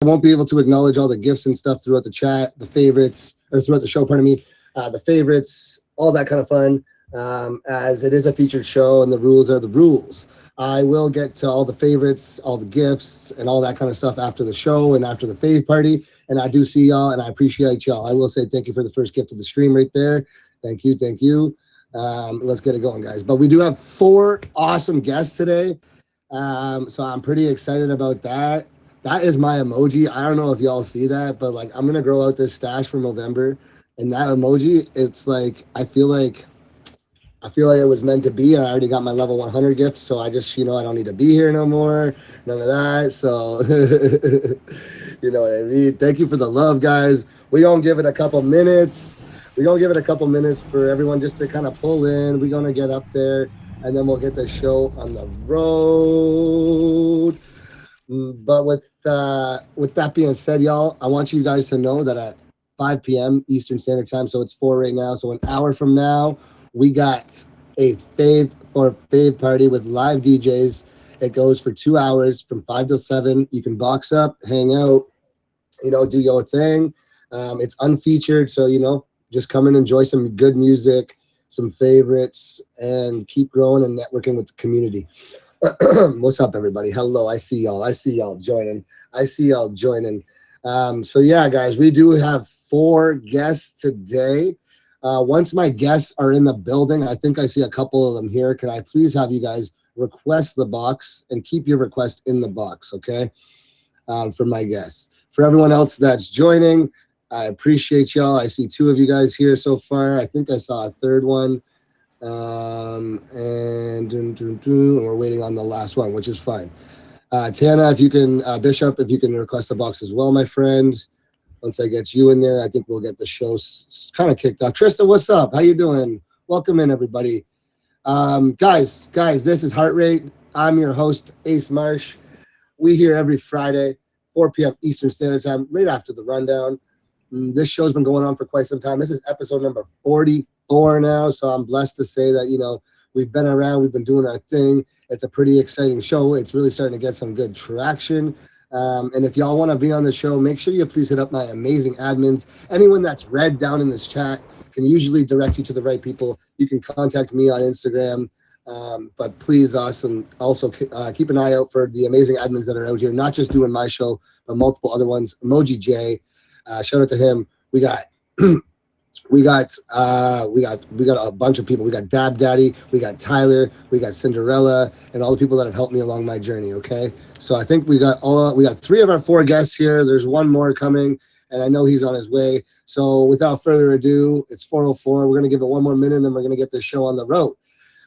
I won't be able to acknowledge all the gifts and stuff throughout the chat, the favorites, or throughout the show, pardon me, the favorites, all that kind of fun, as it is a featured show and the rules are the rules. I will get to all the favorites, all the gifts, and all that kind of stuff after the show and after the fave party. And I do see y'all and I appreciate y'all. I will say thank you for the first gift of the stream right there. Thank you. Thank you. Let's get it going, guys. But we do have 4 awesome guests today. So I'm pretty excited about that. That is my emoji. I don't know if y'all see that, but like I'm gonna grow out this stash for November, and that emoji, it's like I feel like it was meant to be. I already got my level 100 gift, so I just I don't need to be here no more. None of that. So you know what I mean. Thank you for the love, guys. We gonna give it a couple minutes. We're gonna give it a couple minutes for everyone just to kind of pull in. We're gonna get up there, and then we'll get the show on the road. But with that being said, y'all, I want you guys to know that at 5 p.m. Eastern Standard Time, so it's 4 right now. So an hour from now, we got a fave party with live DJs. It goes for 2 hours from 5 to 7. You can box up, hang out, do your thing. It's unfeatured, so just come and enjoy some good music, some favorites, and keep growing and networking with the community. What's up, everybody? Hello, I see y'all. I see y'all joining. So yeah, guys, we do have 4 guests today. Once my guests are in the building, I think I see a couple of them here. Can I please have you guys request the box and keep your request in the box, okay? For my guests. For everyone else that's joining, I appreciate y'all. I see 2 of you guys here so far. I think I saw a third one. And we're waiting on the last one, which is fine. Tana, if you can, Bishop, if you can request a box as well, my friend. Once I get you in there, I think we'll get the show kind of kicked off. Trista, what's up? How you doing? Welcome in, everybody. Guys, this is Heart Rate. I'm your host, Ace Marsh. We here every Friday, 4 p.m. Eastern Standard Time, right after the rundown. This show's been going on for quite some time. This is episode number 44 now, so I'm blessed to say that, we've been around, we've been doing our thing. It's a pretty exciting show. It's really starting to get some good traction. And if y'all want to be on the show, make sure you please hit up my amazing admins. Anyone that's read down in this chat can usually direct you to the right people. You can contact me on Instagram. But please also keep an eye out for the amazing admins that are out here, not just doing my show, but multiple other ones. Emoji J, shout out to him. We got we got a bunch of people. We got Dab Daddy, we got Tyler, we got Cinderella, and all the people that have helped me along my journey. Okay, so I think we got 3 of our 4 guests here. There's one more coming, and I know he's on his way. So without further ado, it's 4:04. We're gonna give it one more minute, and then we're gonna get this show on the road.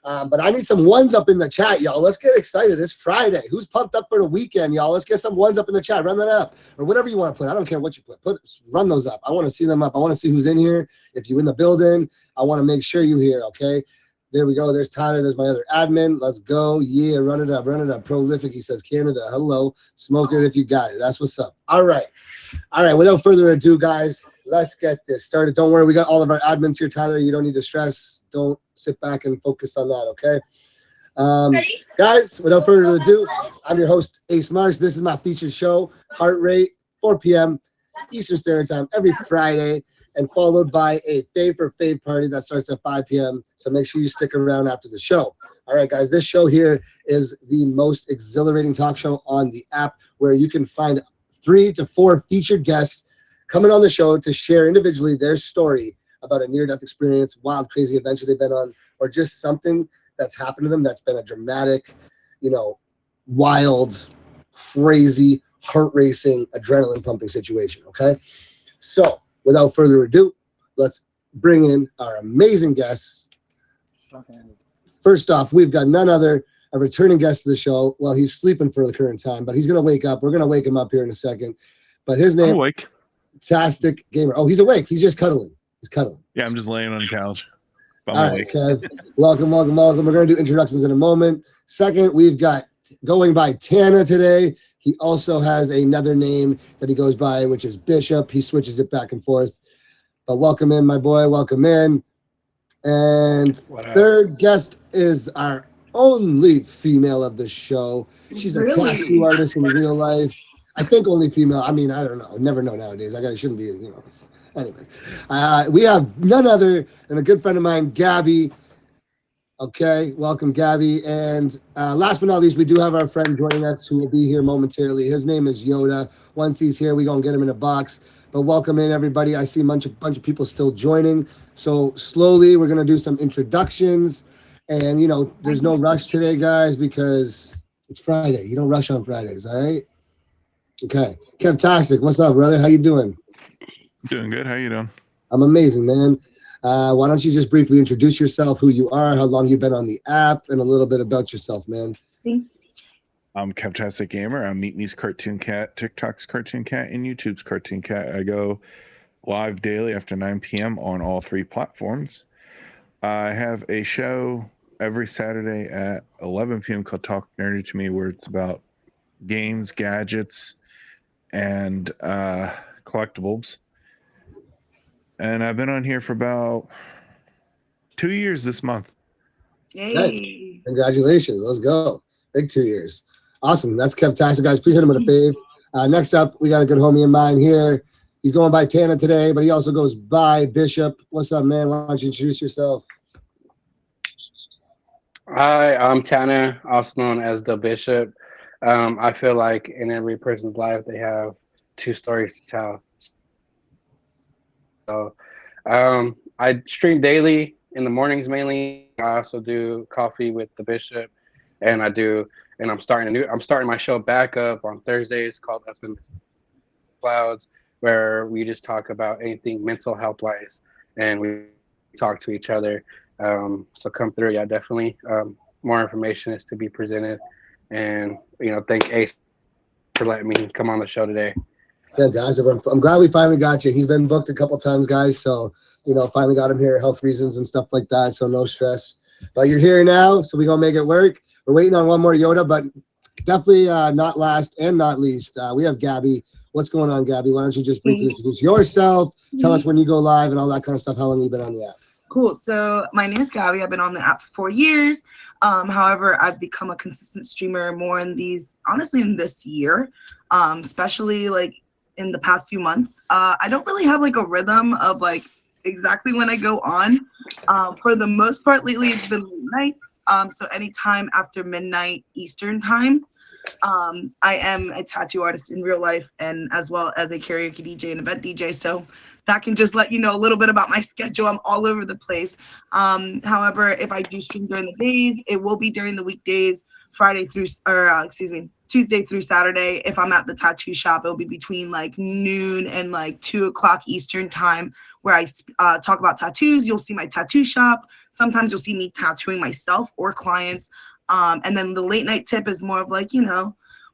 But I need some ones up in the chat, y'all. Let's get excited. It's Friday. Who's pumped up for the weekend, y'all? Let's get some ones up in the chat. Run that up. Or whatever you want to put. I don't care what you put. Run those up. I want to see them up. I want to see who's in here. If you're in the building, I want to make sure you're here, okay? There we go. There's Tyler. There's my other admin. Let's go. Yeah, run it up. Run it up. Prolific, he says, Canada. Hello. Smoke it if you got it. That's what's up. All right. Without further ado, guys, let's get this started. Don't worry. We got all of our admins here, Tyler. You don't need to stress. Don't sit back and focus on that, okay? Guys, without further ado, I'm your host, Ace Marsh. This is my featured show, Heart Rate, 4 p.m. Eastern Standard Time every Friday, and followed by a fave party that starts at 5 p.m. So make sure you stick around after the show. All right, guys, this show here is the most exhilarating talk show on the app, where you can find 3 to 4 featured guests coming on the show to share individually their story about a near-death experience, wild, crazy adventure they've been on, or just something that's happened to them that's been a dramatic, wild, crazy, heart-racing, adrenaline-pumping situation, okay? So, without further ado, let's bring in our amazing guests. First off, we've got none other, a returning guest to the show. Well, he's sleeping for the current time, but he's going to wake up. We're going to wake him up here in a second. But his name... I'm awake. Tastic Gamer. Oh, he's awake. He's just cuddling. He's cuddling. Yeah, I'm just laying on the couch. All right, Kev. Welcome. We're going to do introductions in a moment. Second, we've got going by Tana today. He also has another name that he goes by, which is Bishop. He switches it back and forth. But welcome in, my boy. Welcome in. And third guest is our only female of the show. She's a tattoo artist in real life. I think only female. I mean, I don't know. Never know nowadays. I shouldn't be, Anyway, we have none other than a good friend of mine, Gabby. Okay, welcome, Gabby. And last but not least, we do have our friend joining us who will be here momentarily. His name is Yoda. Once he's here, we're going to get him in a box. But welcome in, everybody. I see a bunch of people still joining. So slowly, we're going to do some introductions. And, there's no rush today, guys, because it's Friday. You don't rush on Fridays, all right? Okay. Kevtastic, what's up, brother? How you doing? Doing good. How you doing? I'm amazing, man. Why don't you just briefly introduce yourself, who you are, how long you've been on the app, and a little bit about yourself, man. Thanks, CJ. I'm Kevtastic Gamer. I'm Meet Me's Cartoon Cat, TikTok's Cartoon Cat, and YouTube's Cartoon Cat. I go live daily after 9 p.m. on all 3 platforms. I have a show every Saturday at 11 p.m. called Talk Nerdy to Me, where it's about games, gadgets, and collectibles. And I've been on here for about 2 years this month. Yay. Nice. Congratulations. Let's go. Big 2 years. Awesome. That's Kevtastic, guys. Please hit him with a fave. Next up, we got a good homie of mine here. He's going by Tana today, but he also goes by Bishop. What's up, man? Why don't you introduce yourself? Hi, I'm Tanner, also known as the Bishop. I feel like in every person's life, they have 2 stories to tell. So I stream daily in the mornings mainly. I also do coffee with the Bishop, and I'm starting my show back up on Thursdays called FMS Clouds, where we just talk about anything mental health wise, and we talk to each other. So come through, yeah, definitely. More information is to be presented, and thank Ace for letting me come on the show today. Fantastic. I'm glad we finally got you. He's been booked a couple times, guys. So, finally got him here, health reasons and stuff like that. So no stress. But you're here now, so we're going to make it work. We're waiting on one more Yoda, but definitely not last and not least. We have Gabby. What's going on, Gabby? Why don't you just briefly introduce yourself, tell us when you go live and all that kind of stuff, how long you've been on the app. Cool. So my name is Gabby. I've been on the app for 4 years. However, I've become a consistent streamer more in this year, especially like in the past few months. I don't really have like a rhythm of like exactly when I go on. For the most part lately, it's been late nights. So anytime after midnight Eastern time. I am a tattoo artist in real life and as well as a karaoke DJ and event DJ. So that can just let you know a little bit about my schedule. I'm all over the place. However, if I do stream during the days, it will be during the weekdays, Tuesday through Saturday. If I'm at the tattoo shop, it'll be between like noon and like 2:00 Eastern time, where I talk about tattoos. You'll see my tattoo shop. Sometimes you'll see me tattooing myself or clients. And then the late night tip is more of like,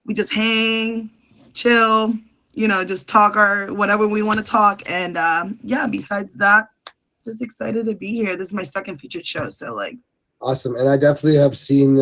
we just hang, chill, just talk our whatever we want to talk. And besides that, just excited to be here. This is my second featured show. So like, awesome. And I definitely have seen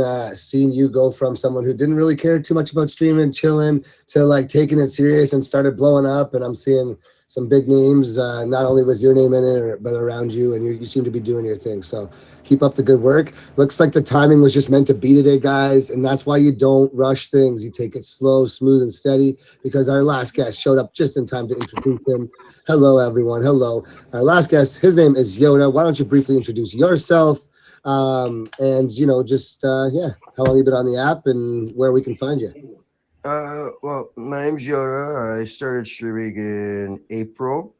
you go from someone who didn't really care too much about streaming, chilling, to like taking it serious and started blowing up. And I'm seeing some big names, not only with your name in it, but around you. And you seem to be doing your thing. So keep up the good work. Looks like the timing was just meant to be today, guys. And that's why you don't rush things. You take it slow, smooth, and steady, because our last guest showed up just in time to introduce him. Hello, everyone. Hello. Our last guest, his name is Yoda. Why don't you briefly introduce yourself? And how long you been on the app and where we can find you? Well, my name's Yoda. I started streaming in April.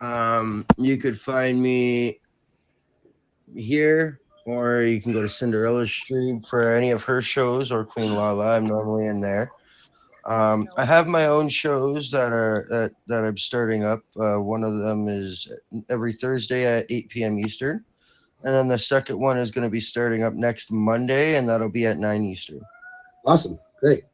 You could find me here, or you can go to Cinderella's stream for any of her shows, or Queen Lala. I'm normally in there. I have my own shows that I'm starting up. One of them is every Thursday at 8 p.m. Eastern. And then the second one is going to be starting up next Monday, and that'll be at 9 Eastern. Awesome. Great.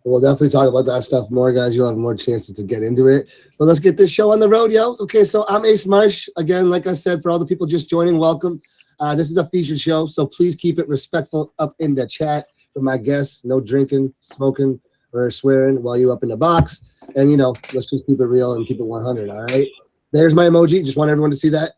We'll definitely talk about that stuff more, guys. You'll have more chances to get into it. But let's get this show on the road, yo. Okay, so I'm Ace Marsh. Again, like I said, for all the people just joining, welcome. This is a featured show, so please keep it respectful up in the chat for my guests. No drinking, smoking, or swearing while you up in the box. And, let's just keep it real and keep it 100, all right? There's my emoji. Just want everyone to see that.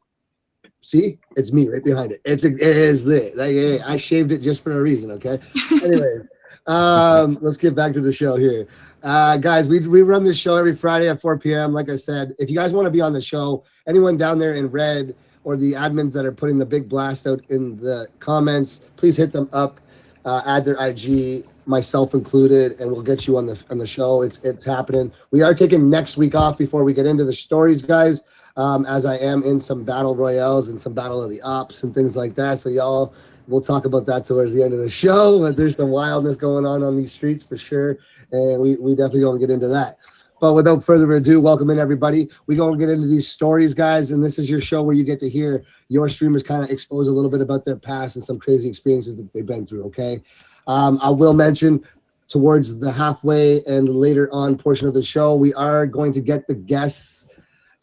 See, it's me right behind it. It is lit. I shaved it just for a reason, okay? Anyway, Let's get back to the show here. Guys, we run this show every Friday at 4 p.m. Like I said, if you guys want to be on the show, anyone down there in red or the admins that are putting the big blast out in the comments, please hit them up, add their IG, myself included, and we'll get you on the show. It's happening. We are taking next week off before we get into the stories, guys, as I am in some battle royales and some battle of the ops and things like that. So y'all, we'll talk about that towards the end of the show. But there's some wildness going on these streets for sure, and we definitely gonna get into that. But without further ado, welcome in everybody. We gonna get into these stories, guys, and this is your show where you get to hear your streamers kind of expose a little bit about their past and some crazy experiences that they've been through. Okay, I will mention towards the halfway and later on portion of the show, we are going to get the guests,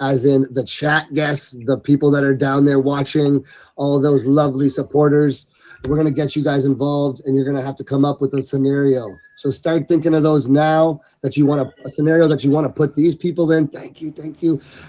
as in the chat guests, the people that are down there watching, all of those lovely supporters. We're going to get you guys involved, and you're going to have to come up with a scenario. So start thinking of those now, that you want a scenario that you want to put these people in. Thank you.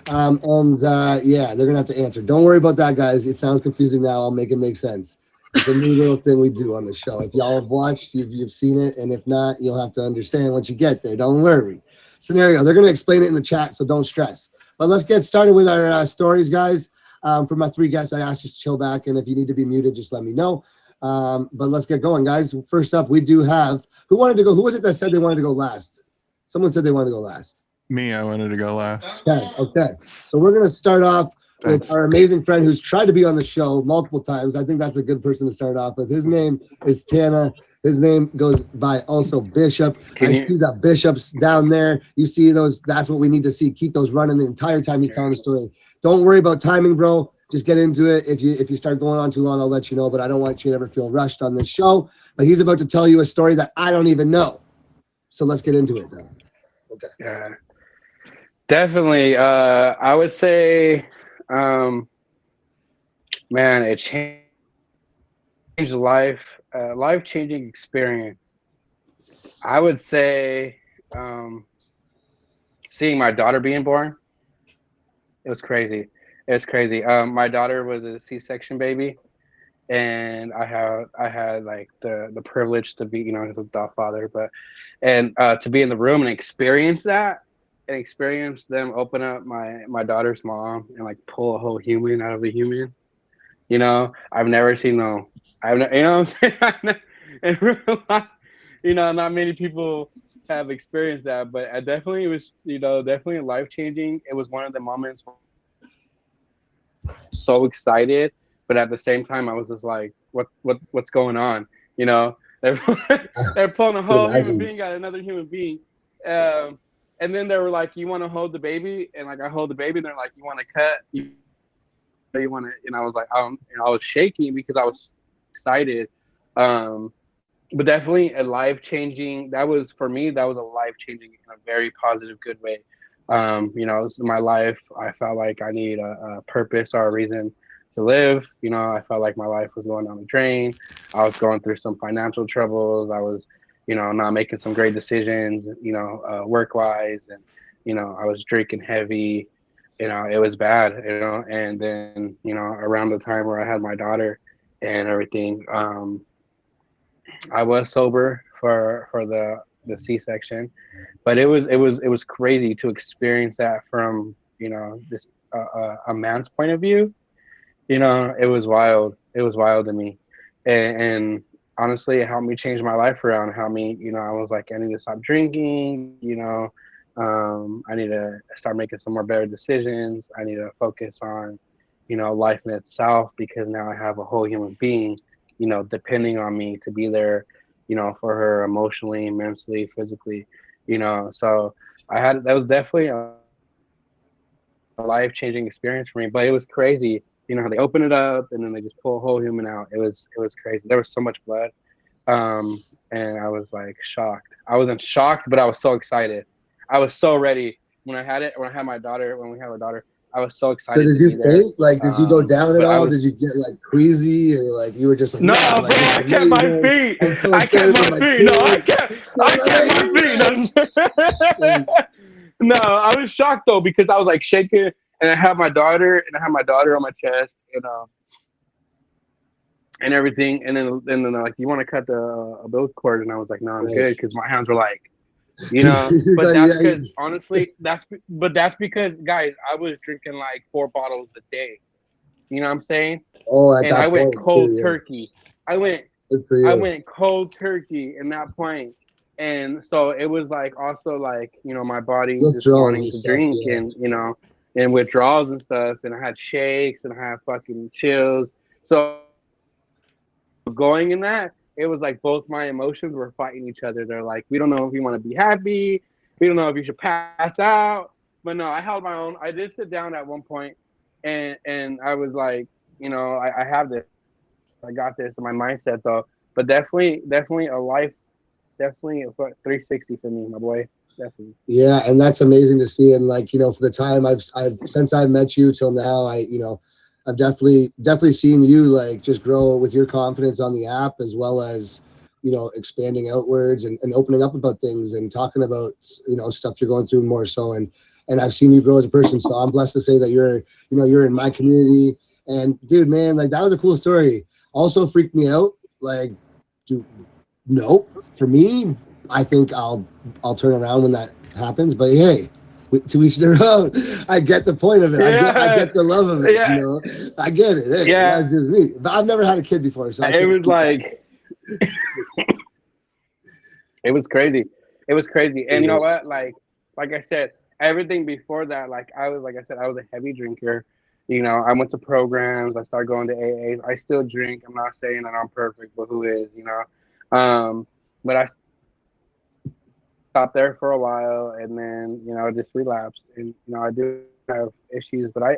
Yeah, they're going to have to answer. Don't worry about that, guys. It sounds confusing now. I'll make it make sense. It's a new little thing we do on the show. If y'all have watched, you've seen it, and if not, you'll have to understand once you get there. Don't worry. Scenario, they're going to explain it in the chat, so don't stress. But let's get started with our stories, guys. For my three guests, I asked you to chill back, and if you need to be muted, just let me know. But let's get going, guys. First up, we do have, who wanted to go? Who was it that said they wanted to go last? Someone said they wanted to go last. Me, I wanted to go last. Okay. So we're going to start off with Thanks. our amazing friend who's tried to be on the show multiple times. I think that's a good person to start off with. His name is Tana. His name goes by also Bishop. See that Bishop's down there. You see those. That's what we need to see. Keep those running the entire time he's telling the story. Don't worry about timing, bro. Just get into it. If you start going on too long, I'll let you know. But I don't want you to ever feel rushed on this show. But he's about to tell you a story that I don't even know. So let's get into it, then. Okay. Yeah, definitely. I would say, man, it changed life-changing experience. I would say, seeing my daughter being born, it was crazy. It's crazy. My daughter was a C-section baby, and I had like the privilege to be, as a godfather, and to be in the room and experience that, and experience them open up my daughter's mom and like pull a whole human out of a human. I've never seen what I'm saying? In real life, not many people have experienced that, but I definitely was, definitely life-changing. It was one of the moments so excited, but at the same time I was just like, what's going on? They're pulling a whole human being out of another human being, and then they were like, you want to hold the baby? And like, I hold the baby, and they're like, you want to cut? You want to? And I was like, I was shaking because I was excited, but definitely a life-changing. For me, that was a life-changing in a very positive, good way. My life, I felt like I need a purpose or a reason to live. I felt like my life was going down the drain. I was going through some financial troubles. I was, not making some great decisions, work-wise, and, I was drinking heavy. It was bad, and then, around the time where I had my daughter and everything, I was sober for the C-section, but it was crazy to experience that from this a man's point of view. It was wild to me, and honestly, it helped me change my life around. It helped me, I was like, I need to stop drinking. I need to start making some more better decisions. I need to focus on life in itself, because now I have a whole human being depending on me to be there for her emotionally, mentally, physically, so that was definitely a life-changing experience for me. But it was crazy, how they open it up and then they just pull a whole human out. It was crazy. There was so much blood, and I was like shocked. I wasn't shocked, but I was so excited. I was so ready when we had our daughter. I was so excited. So did you faint? Like, did you go down at all? Did you get like queasy, or like you were just like, no, bro, I kept my feet. I'm so I kept excited my feet. No, I kept my feet. No, I was shocked though, because I was like shaking, and I had my daughter on my chest, and everything. And then they're like, you want to cut the umbilical cord? And I was like, no, I'm Right. good, because my hands were like, you know. But Like, that's yeah, because honestly, that's because, guys, I was drinking like 4 bottles a day. You know what I'm saying? oh, at And that I went point cold too, yeah. turkey. I went Good for you. cold turkey in that point. And so it was like also like, you know, my body just Withdrawals wanting and to stuff, drink, yeah. and, you know, and withdrawals and stuff. And I had shakes and I had fucking chills. So going in that, it was like both my emotions were fighting each other. They're like, we don't know if you want to be happy. We don't know if you should pass out. But no, I held my own. I did sit down at one point, and I was like, you know, I have this. I got this in my mindset though. But definitely a life, definitely a 360 for me, my boy. Definitely. Yeah, and that's amazing to see. And like, you know, for the time I've since I met you till now, I've definitely seen you like just grow with your confidence on the app, as well as, you know, expanding outwards and opening up about things and talking about, you know, stuff you're going through more so. And I've seen you grow as a person. So I'm blessed to say that you're in my community. And dude, man, like that was a cool story. Also freaked me out. Like, dude, nope. For me, I think I'll turn around when that happens. But hey, to each their own. I get the point of it. I get the love of it. Yeah. You know, I get it. Hey, Yeah. that's just me. But I've never had a kid before, so I It can't was speak that. like, it was crazy. It was crazy. And you know what? Like I said, everything before that, like I was a heavy drinker. You know, I went to programs. I started going to AAs. I still drink. I'm not saying that I'm perfect, but who is? You know, but I stopped there for a while, and then, you know, just relapsed. And, you know, I do have issues, but I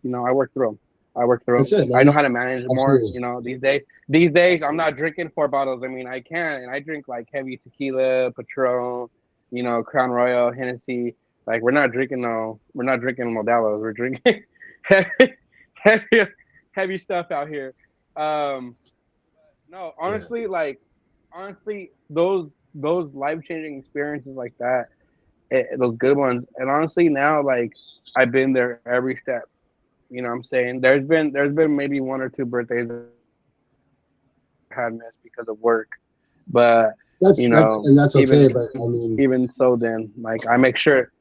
you know, I work through them. That's it, I know man. how to manage more. You know, these days I'm not drinking 4 bottles. I mean, I can, and I drink like heavy tequila, Patron, you know, Crown Royal, Hennessy. Like we're not drinking Modelo's. We're drinking heavy, heavy stuff out here. Um, no, honestly, those life changing experiences like that, those good ones, and honestly now, like, I've been there every step. You know what I'm saying? There's been maybe 1 or 2 birthdays I had missed because of work, but you know, that's okay. But I mean, even so, then like I make sure.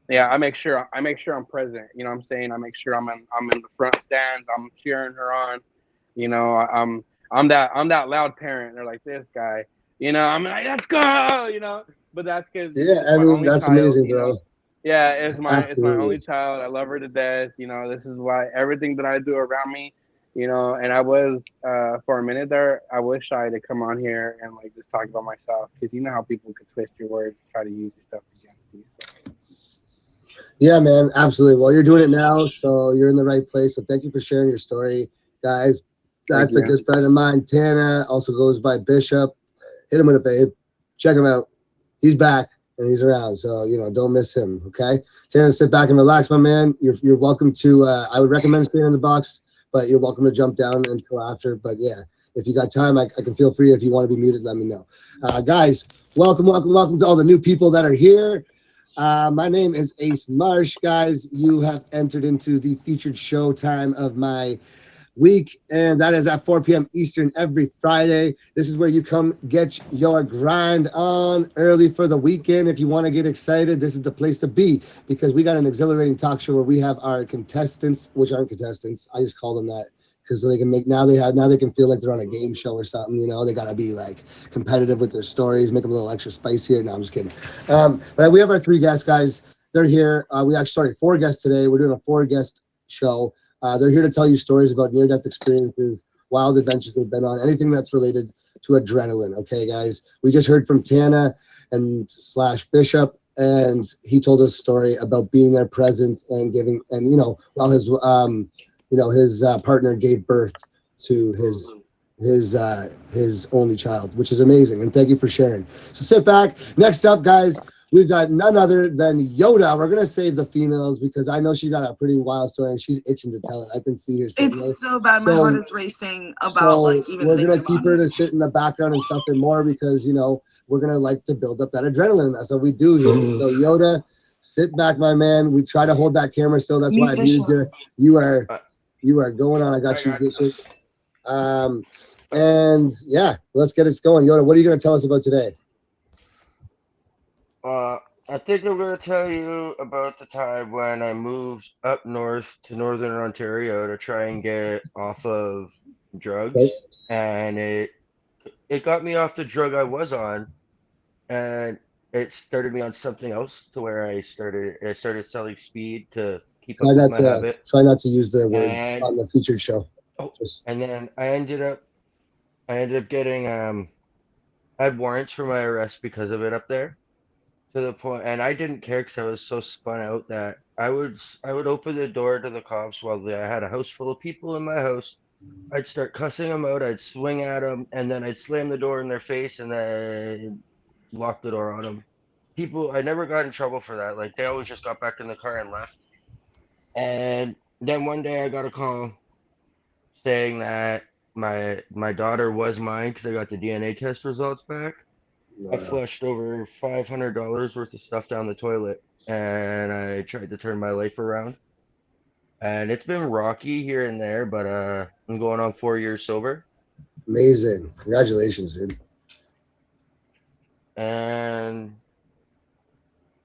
Yeah, I make sure I'm present. You know what I'm saying? I make sure I'm in the front stands. I'm cheering her on. You know, I'm that loud parent. They're like, this guy. You know, I'm like, let's go. You know, but that's because yeah, it's I my mean, only that's child. amazing, You know, bro. yeah, it's my only Absolutely. child. I love her to death. You know, this is why everything that I do around me. You know, and I was for a minute there, I was shy to come on here and like just talk about myself, because you know how people could twist your words and try to use your stuff against you. So. Yeah, man, absolutely. Well, you're doing it now, so you're in the right place. So thank you for sharing your story, guys. Thank That's a you. good friend of mine. Tana also goes by Bishop. Hit him with a babe. Check him out. He's back and he's around, so you know, don't miss him. Okay, Tana, sit back and relax, my man. You're welcome to. I would recommend staying in the box, but you're welcome to jump down until after. But yeah, if you got time, I can feel free. If you want to be muted, let me know. Guys, welcome to all the new people that are here. My name is Ace Marsh, guys. You have entered into the featured show time of my week, and that is at 4 p.m. Eastern every Friday. This is where you come get your grind on early for the weekend. If you want to get excited, this is the place to be, because we got an exhilarating talk show where we have our contestants, which aren't contestants. I just call them that because they can make now they can feel like they're on a game show or something. You know, they gotta be like competitive with their stories, make them a little extra spicier. No, I'm just kidding. But we have our 3 guests, guys. They're here. We actually started 4 guests today. We're doing a 4-guest show. They're here to tell you stories about near-death experiences, wild adventures they've been on, anything that's related to adrenaline. Okay, guys. We just heard from Tana and / Bishop, and he told us a story about being there present and giving, and you know, while his his partner gave birth to his only child, which is amazing. And thank you for sharing. So sit back. Next up, guys, we've got none other than Yoda. We're gonna save the females because I know she got a pretty wild story and she's itching to tell it. I can see her sitting there. It's so bad. My So- heart is racing about So like even we're thinking gonna about keep her it. to sit in the background and suffer more because, you know, we're gonna like to build up that adrenaline. That's what we do here. So Yoda, sit back, my man. We try to hold that camera still. That's why I muted you. You are going on. I got you. This is And yeah, let's get it going. Yoda, what are you going to tell us about today? I think I'm going to tell you about the time when I moved up north to northern Ontario to try and get off of drugs, Okay. and it got me off the drug I was on, and it started me on something else to where I started selling speed to keep Try up with not my to habit, try not to use the word and on the featured show. oh, Just and then I ended up getting I had warrants for my arrest because of it up there. To the point, and I didn't care because I was so spun out that I would open the door to the cops while I had a house full of people in my house. I'd start cussing them out. I'd swing at them, and then I'd slam the door in their face, and then lock the door on them. People, I never got in trouble for that. Like they always just got back in the car and left. And then one day I got a call saying that my daughter was mine because I got the DNA test results back. I flushed over $500 worth of stuff down the toilet, and I tried to turn my life around. And it's been rocky here and there, but I'm going on 4 years sober, amazing. Congratulations, dude. and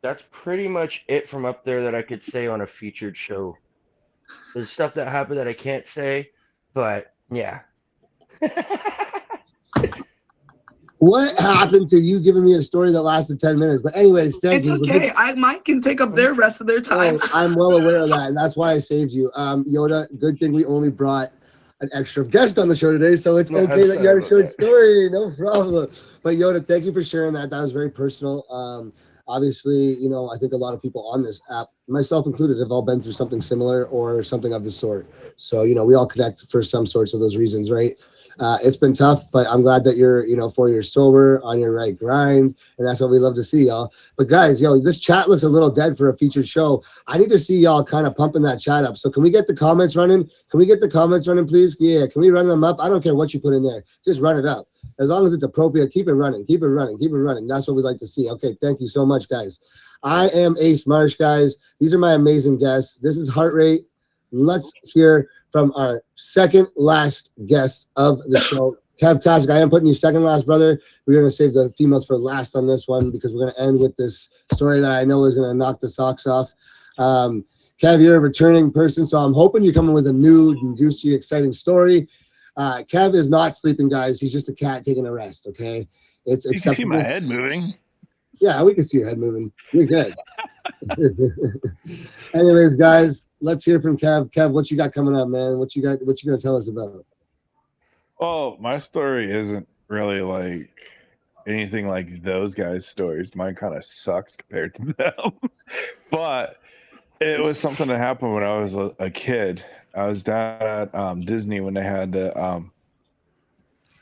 that's pretty much it from up there that I could say on a featured show. There's stuff that happened that I can't say, but yeah. What happened to you giving me a story that lasted 10 minutes? But anyways, thank It's you. okay. Mine can take up their rest of their time. Oh, I'm well aware of that, and that's why I saved you. Yoda, good thing we only brought an extra guest on the show today, so it's Yeah, okay I'm that you sorry had a about short that. story. No problem. But Yoda, thank you for sharing that. That was very personal. Obviously, you know, I think a lot of people on this app, myself included, have all been through something similar or something of the sort. So, you know, we all connect for some sorts of those reasons, right? It's been tough, but I'm glad that you're, you know, 4 years sober on your right grind, and that's what we love to see, y'all. But guys, yo, this chat looks a little dead for a featured show. I need to see y'all kind of pumping that chat up. So can we get the comments running? Can we get the comments running, please? Yeah, can we run them up? I don't care what you put in there. Just run it up. As long as it's appropriate, keep it running, keep it running, keep it running. That's what we like to see. Okay, thank you so much, guys. I am Ace Marsh, guys. These are my amazing guests. This is Heart Rate. Let's hear from our second last guest of the show, Kev Tasik. I am putting you second last, brother. We're going to save the females for last on this one because we're going to end with this story that I know is going to knock the socks off. Kev, you're a returning person, so I'm hoping you're coming with a new, juicy, exciting story. Kev is not sleeping, guys. He's just a cat taking a rest, okay? It's You can see my acceptable. head moving. Yeah, we can see your head moving. You're good. Anyways, guys, let's hear from Kev. Kev, what you got coming up, man? What you gonna tell us about? Well, my story isn't really like anything like those guys' stories. Mine kind of sucks compared to them. But it was something that happened when I was a kid. I was down at Disney when they had the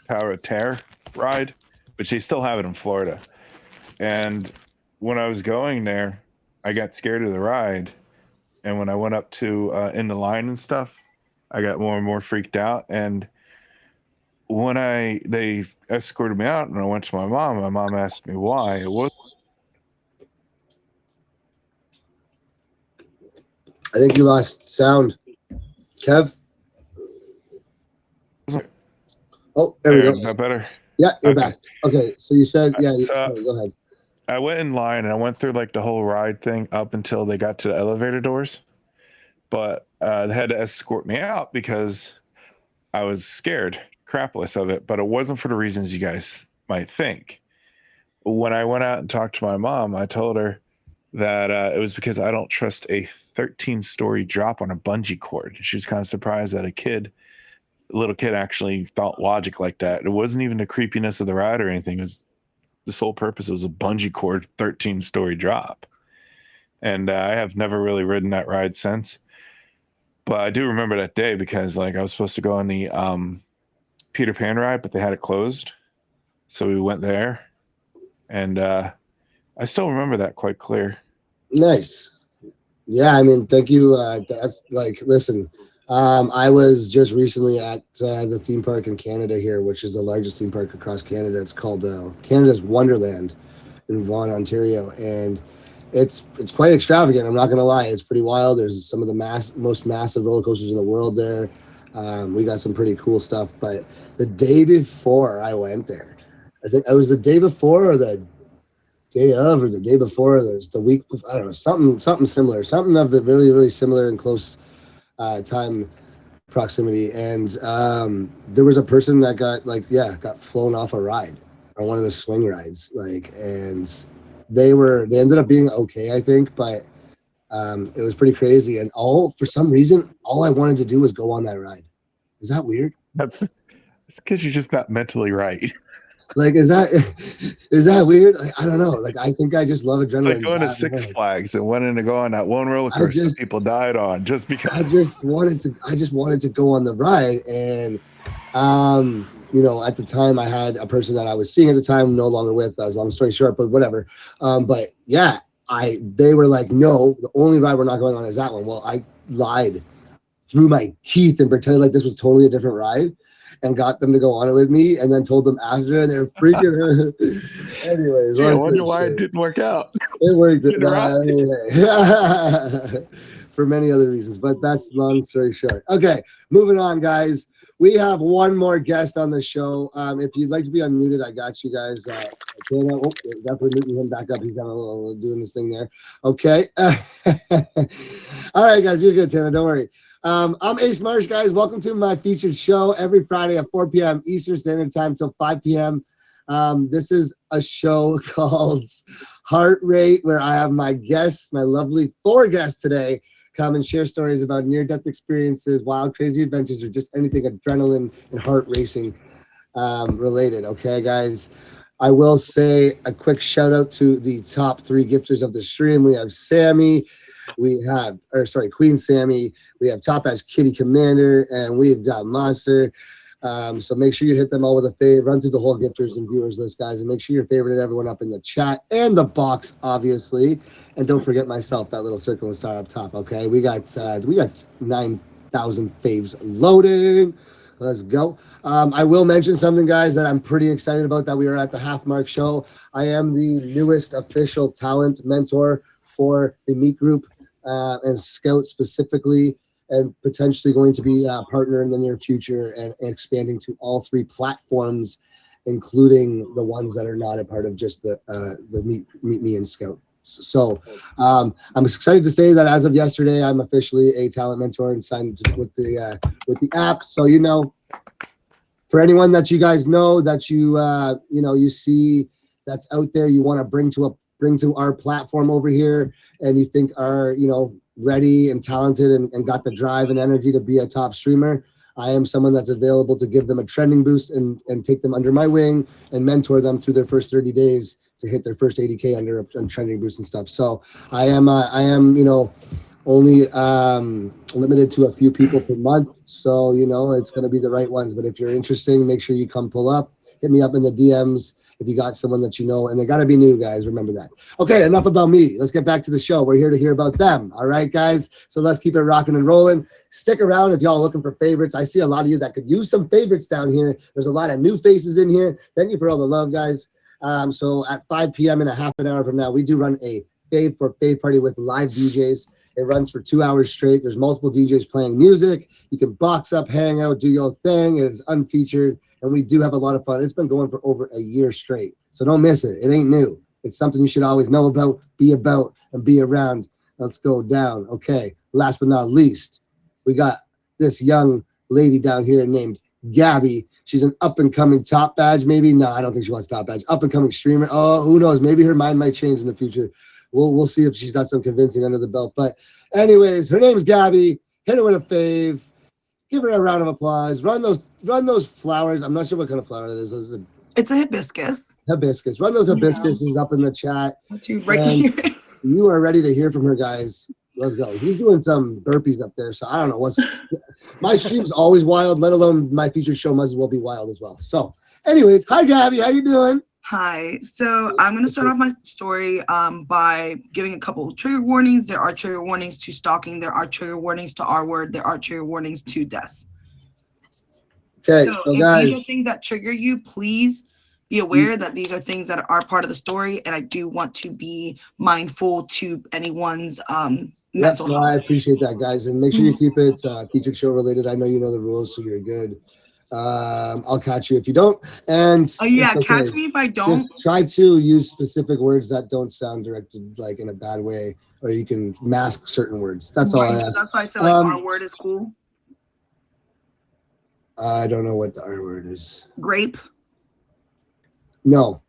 Tower of Terror ride, which they still have it in Florida. And when I was going there, I got scared of the ride. And when I went up to in the line and stuff, I got more and more freaked out. And when they escorted me out and I went to my mom asked me why. It was I think you lost sound. Kev? Oh, there we go. Is that better? Yeah, you're Okay. back. Okay, so you said, yeah, So- sorry, go ahead. I went in line and I went through like the whole ride thing up until they got to the elevator doors. But they had to escort me out because I was scared crapless of it. But it wasn't for the reasons you guys might think. When I went out and talked to my mom, I told her that it was because I don't trust a 13-story drop on a bungee cord. She was kind of surprised that a little kid actually thought logic like that. It wasn't even the creepiness of the ride or anything. It was the sole purpose. It was a bungee cord 13-story drop. And I have never really ridden that ride since. But I do remember that day because like I was supposed to go on the Peter Pan ride, but they had it closed. So we went there. And I still remember that quite clear. Nice. Yeah, I mean, thank you. That's like, listen, I was just recently at the theme park in Canada here, which is the largest theme park across Canada. It's called Canada's Wonderland in Vaughan, Ontario, and it's quite extravagant. I'm not gonna lie, it's pretty wild. There's some of the most massive roller coasters in the world there. We got some pretty cool stuff. But the day before I went there, I think it was the day before or the day of or the day before or the week. I don't know, something similar, something of the really really similar and close time proximity. And there was a person that got flown off a ride on one of the swing rides, and they ended up being okay, I think, but it was pretty crazy. And for some reason, all I wanted to do was go on that ride. Is that weird? It's because you're just not mentally right. Like, is that weird? Like, I don't know. Like, I think I just love adrenaline. It's like going to that Six much. Flags and wanting to go on that one roller coaster people died on just because. I just wanted to go on the ride. And at the time I had a person that I was seeing at the time, no longer with. That was long story short, but whatever. But yeah, they were like, no, the only ride we're not going on is that one. Well, I lied through my teeth and pretended like this was totally a different ride and got them to go on it with me, and then told them after, and they were freaking. Anyways, Gee, I wonder why it didn't work out. It worked Right. for many other reasons, but that's long story short. Okay, moving on, guys. We have one more guest on the show. If you'd like to be unmuted, I got you guys. Definitely muting him back up. He's on a little doing this thing there. Okay. All right, guys, you're good, Tana. Don't worry. I'm Ace Marsh, guys. Welcome to my featured show every Friday at 4 p.m. Eastern Standard Time till 5 p.m. This is a show called Heart Rate, where I have my guests, my lovely 4 guests today, come and share stories about near-death experiences, wild, crazy adventures, or just anything adrenaline and heart racing related. Okay, guys. I will say a quick shout out to the top 3 gifters of the stream. We have Sammy. Queen Sammy. We have Top Edge Kitty Commander, and we've got Monster. So make sure you hit them all with a fave. Run through the whole gifters and viewers list, guys, and make sure you're favoriting everyone up in the chat and the box, obviously. And don't forget myself, that little circle and star up top. Okay, we got 9,000 faves loading. Let's go. I will mention something, guys, that I'm pretty excited about, that we are at the Half Mark show. I am the newest official talent mentor for the Meet Group and Scout specifically, and potentially going to be a partner in the near future and expanding to all 3 platforms, including the ones that are not a part of just the Meet Me and Scout. So I'm excited to say that as of yesterday, I'm officially a talent mentor and signed with the app. So, for anyone that you guys know that you see that's out there, you want to bring to our platform over here, and you think are ready and talented and got the drive and energy to be a top streamer, I am someone that's available to give them a trending boost and take them under my wing and mentor them through their first 30 days to hit their first 80K under a trending boost and stuff. So I am only limited to a few people per month, so it's going to be the right ones. But if you're interested, make sure you come pull up, hit me up in the DMs if you got someone that and they got to be new, guys. Remember that. Okay, enough about me. Let's get back to the show. We're here to hear about them. All right, guys. So let's keep it rocking and rolling. Stick around if y'all are looking for favorites. I see a lot of you that could use some favorites down here. There's a lot of new faces in here. Thank you for all the love, guys. So at 5 p.m. in a half an hour from now, we do run a Fave for Fave party with live DJs. It runs for 2 hours straight. There's multiple DJs playing music. You can box up, hang out, do your thing. It's unfeatured, and we do have a lot of fun. It's been going for over a year straight, so don't miss it. It ain't new. It's something you should always know about, and be around. Let's go down. Okay, last but not least, we got this young lady down here named Gabby. She's an up-and-coming top badge, maybe. No, I don't think she wants top badge. Up-and-coming streamer. Oh, who knows? Maybe her mind might change in the future. We'll see if she's got some convincing under the belt. But anyways, her name's Gabby. Hit her with a fave. Give her a round of applause. Run those flowers. I'm not sure what kind of flower that is. It's a hibiscus. Hibiscus. Run those hibiscuses up in the chat. Right here. You are ready to hear from her, guys. Let's go. He's doing some burpees up there, so I don't know my stream's always wild, let alone my featured show must as well be wild as well. So anyways, hi Gabby, how you doing? Hi. So I'm going to start off my story by giving a couple of trigger warnings. There are trigger warnings to stalking. There are trigger warnings to R-word. There are trigger warnings to death. Okay, so if guys, these are things that trigger you, please be aware that these are things that are part of the story, and I do want to be mindful to anyone's mental no, I health. appreciate that, guys, and make sure you keep it featured show related. I know you know the rules, so you're good. I'll catch you if you don't, and Oh yeah, it's catch okay. me if I Just don't. try to use specific words that don't sound directed like in a bad way, or you can mask certain words. That's all I Right, ask. that's why I said like our word is cool. I don't know what the R word is. Grape. No,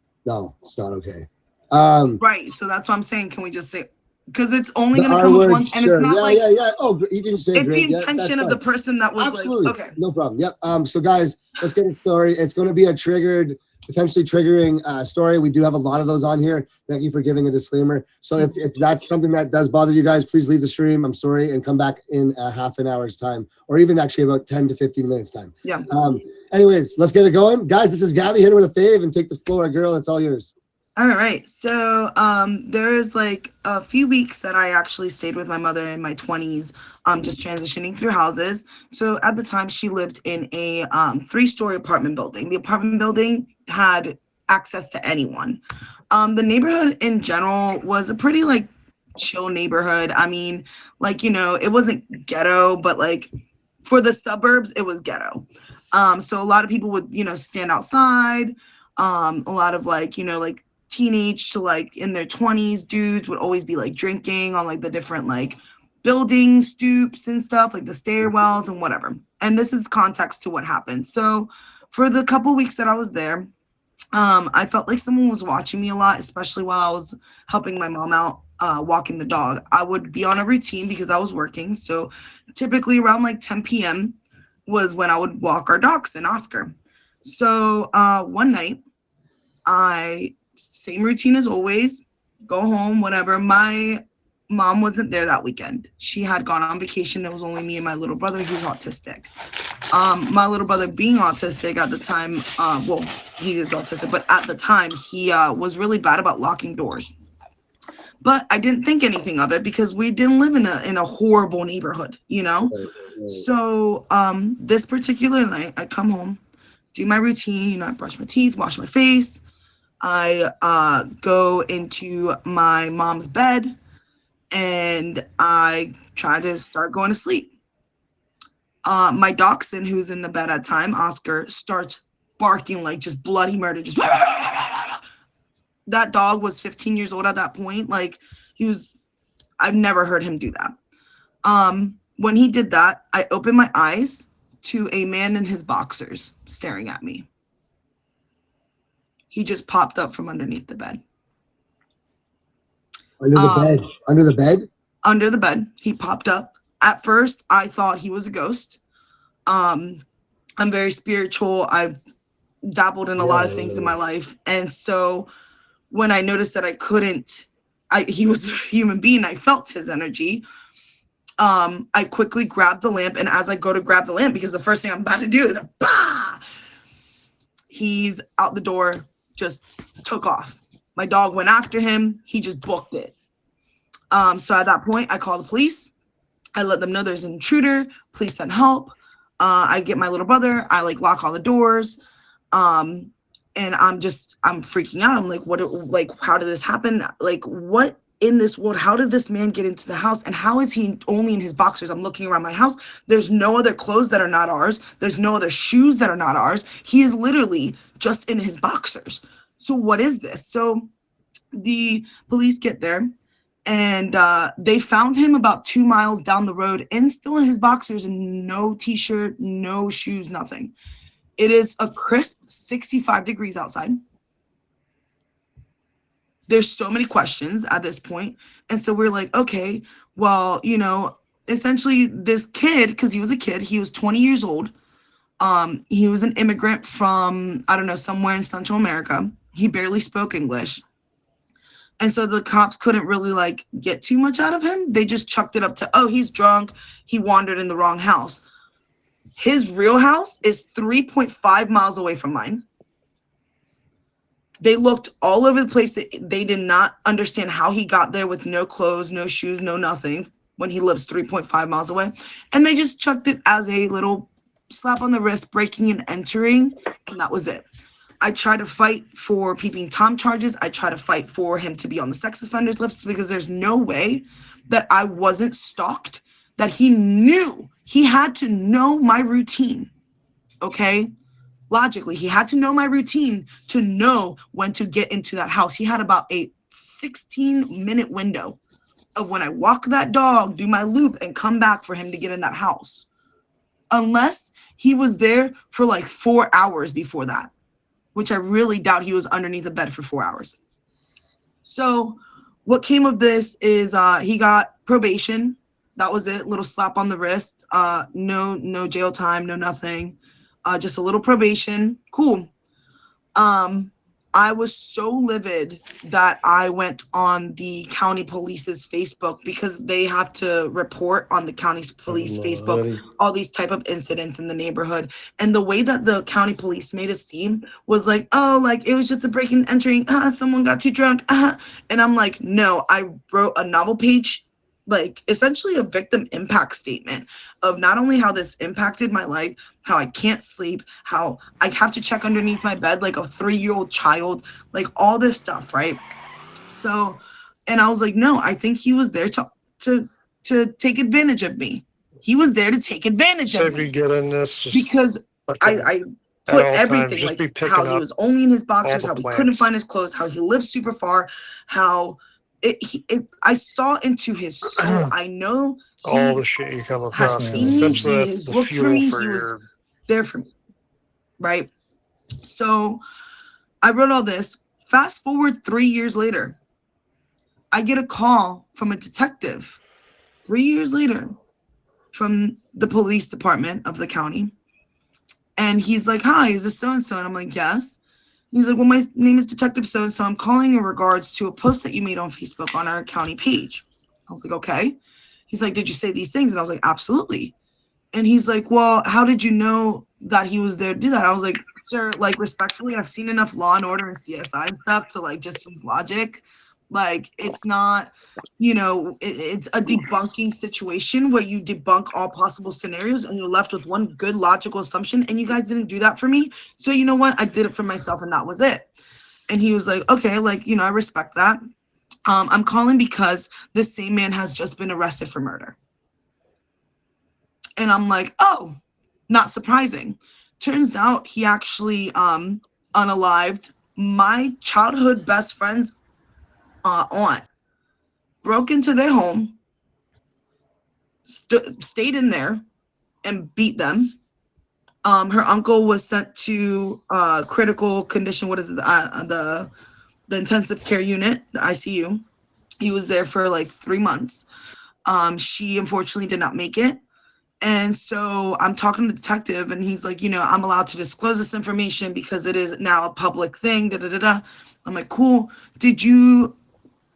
it's not okay. Right, so that's what I'm saying. Can we just say, because it's only The going to R come up word, once, and it's sure. not like Yeah. Oh, you can say it's great. the Yeah, that's intention of fine. the person that was Absolutely. like, okay. No problem. Yep. So guys, let's get it started. It's going to be a potentially triggering story. We do have a lot of those on here. Thank you for giving a disclaimer. So if that's something that does bother you guys, please leave the stream. I'm sorry, and come back in a half an hour's time, or even actually about 10 to 15 minutes time. Yeah. Anyways, let's get it going. Guys, this is Gabby hitting with a fave, and take the floor, girl. It's all yours. All right. So there is like a few weeks that I actually stayed with my mother in my 20s, just transitioning through houses. So at the time she lived in a 3-story apartment building. The apartment building had access to anyone. The neighborhood in general was a pretty like chill neighborhood. I mean, like, you know, it wasn't ghetto, but like for the suburbs, it was ghetto. So a lot of people would, you know, stand outside. A lot of like, you know, like teenage to like in their 20s dudes would always be like drinking on like the different like building stoops and stuff, like the stairwells and whatever. And this is context to what happened. So for the couple weeks that I was there, I felt like someone was watching me a lot, especially while I was helping my mom out walking the dog. I would be on a routine because I was working. So typically around like 10 p.m. was when I would walk our dachshund, Oscar. So one night, same routine as always, go home, whatever. My mom wasn't there that weekend. She had gone on vacation. It was only me and my little brother who's autistic. My little brother being autistic at the time, well, he is autistic, but at the time he was really bad about locking doors. But I didn't think anything of it because we didn't live in a horrible neighborhood, you know? So this particular night, I come home, do my routine, you know, I brush my teeth, wash my face. I go into my mom's bed and I try to start going to sleep. My dachshund, who's in the bed at time, Oscar, starts barking like just bloody murder. Just that dog was 15 years old at that point. Like I've never heard him do that. When he did that, I opened my eyes to a man in his boxers staring at me. He just popped up from underneath the bed. Under the bed. Under the bed? Under the bed. He popped up. At first, I thought he was a ghost. I'm very spiritual. I've dabbled in a lot of things in my life. And so when I noticed that he was a human being, I felt his energy. I quickly grabbed the lamp. And as I go to grab the lamp, because the first thing I'm about to do is bah! He's out the door, just took off. My dog went after him. He just booked it. So at that point, I call the police. I let them know there's an intruder. Please send help. I get my little brother. I like lock all the doors. And I'm freaking out. I'm like, how did this happen? Like, what in this world? How did this man get into the house? And how is he only in his boxers? I'm looking around my house. There's no other clothes that are not ours. There's no other shoes that are not ours. He is literally just in his boxers. So what is this? So the police get there and they found him about 2 miles down the road and still in his boxers and no t-shirt, no shoes, nothing. It is a crisp 65 degrees outside. There's so many questions at this point. And so we're like, okay, well, you know, essentially this kid, because he was a kid, he was 20 years old. He was an immigrant from, I don't know, somewhere in Central America. He barely spoke English. And so the cops couldn't really like get too much out of him. They just chucked it up to, oh, he's drunk. He wandered in the wrong house. His real house is 3.5 miles away from mine. They looked all over the place. They did not understand how he got there with no clothes, no shoes, no nothing when he lives 3.5 miles away. And they just chucked it as a little slap on the wrist, breaking and entering. And that was it. I try to fight for peeping Tom charges. I try to fight for him to be on the sex offenders list because there's no way that I wasn't stalked, that he knew, he had to know my routine. Okay? Logically, he had to know my routine to know when to get into that house. He had about a 16-minute window of when I walk that dog, do my loop, and come back for him to get in that house. Unless he was there for like 4 hours before that, which I really doubt he was underneath a bed for 4 hours. So what came of this is he got probation. That was it. Little slap on the wrist. No jail time, no nothing. Just a little probation. Cool. I was so livid that I went on the county police's Facebook because they have to report on the county police Facebook all these type of incidents in the neighborhood. And the way that the county police made it seem was like, oh, like it was just a break and entering. Someone got too drunk. And I'm like, no, I wrote a novel page, like essentially a victim impact statement of not only how this impacted my life, how I can't sleep, how I have to check underneath my bed like a 3-year-old child, like all this stuff, right? So, and I was like, no, I think he was there to take advantage of me. He was there to take advantage So of if you me get in this, just because fucking I at put all times, everything, just be like picking how he up was only in his boxers, the how he plants. couldn't find his clothes, how he lived super far, how I saw into his soul. I know all the he shit you come has across. seen me. Essentially, He that's has the looked for fuel me. for He was your. there for me, right? So I wrote all this. Fast forward 3 years later, I get a call from a detective 3 years later from the police department of the county. And he's like, hi, is this so-and-so? And I'm like, yes. And he's like, well, my name is Detective So-and-so. I'm calling in regards to a post that you made on Facebook on our county page. I was like, okay. He's like, did you say these things? And I was like, absolutely. And he's like, well, how did you know that he was there to do that? I was like, sir, like respectfully, I've seen enough Law and Order and CSI and stuff to like just use logic. Like it's not, it's a debunking situation where you debunk all possible scenarios and you're left with one good logical assumption. And you guys didn't do that for me. So you know what? I did it for myself and that was it. And he was like, okay, like, I respect that. I'm calling because this same man has just been arrested for murder. And I'm like, oh, not surprising. Turns out he actually unalived my childhood best friend's aunt, broke into their home, stayed in there, and beat them. Her uncle was sent to critical condition. What is it? The intensive care unit, the ICU. He was there for like 3 months. She unfortunately did not make it. And so I'm talking to the detective and he's like, I'm allowed to disclose this information because it is now a public thing. I'm like, cool. Did you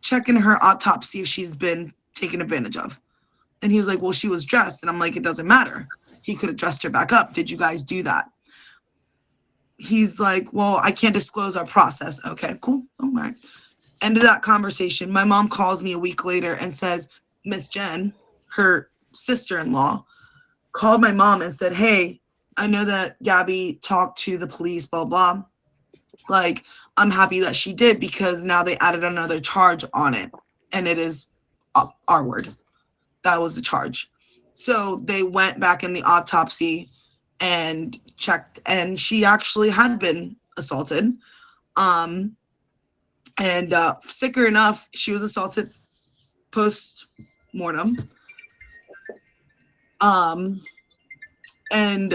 check in her autopsy if she's been taken advantage of? And he was like, well, she was dressed. And I'm like, it doesn't matter. He could have dressed her back up. Did you guys do that? He's like, well, I can't disclose our process. Okay, cool. All right. End of that conversation. My mom calls me a week later and says, Miss Jen, her sister-in-law, called my mom and said, hey, I know that Gabby talked to the police, blah, blah. Like, I'm happy that she did because now they added another charge on it. And it is our word. That was the charge. So they went back in the autopsy and checked, and she actually had been assaulted. And sicker enough, she was assaulted post-mortem. And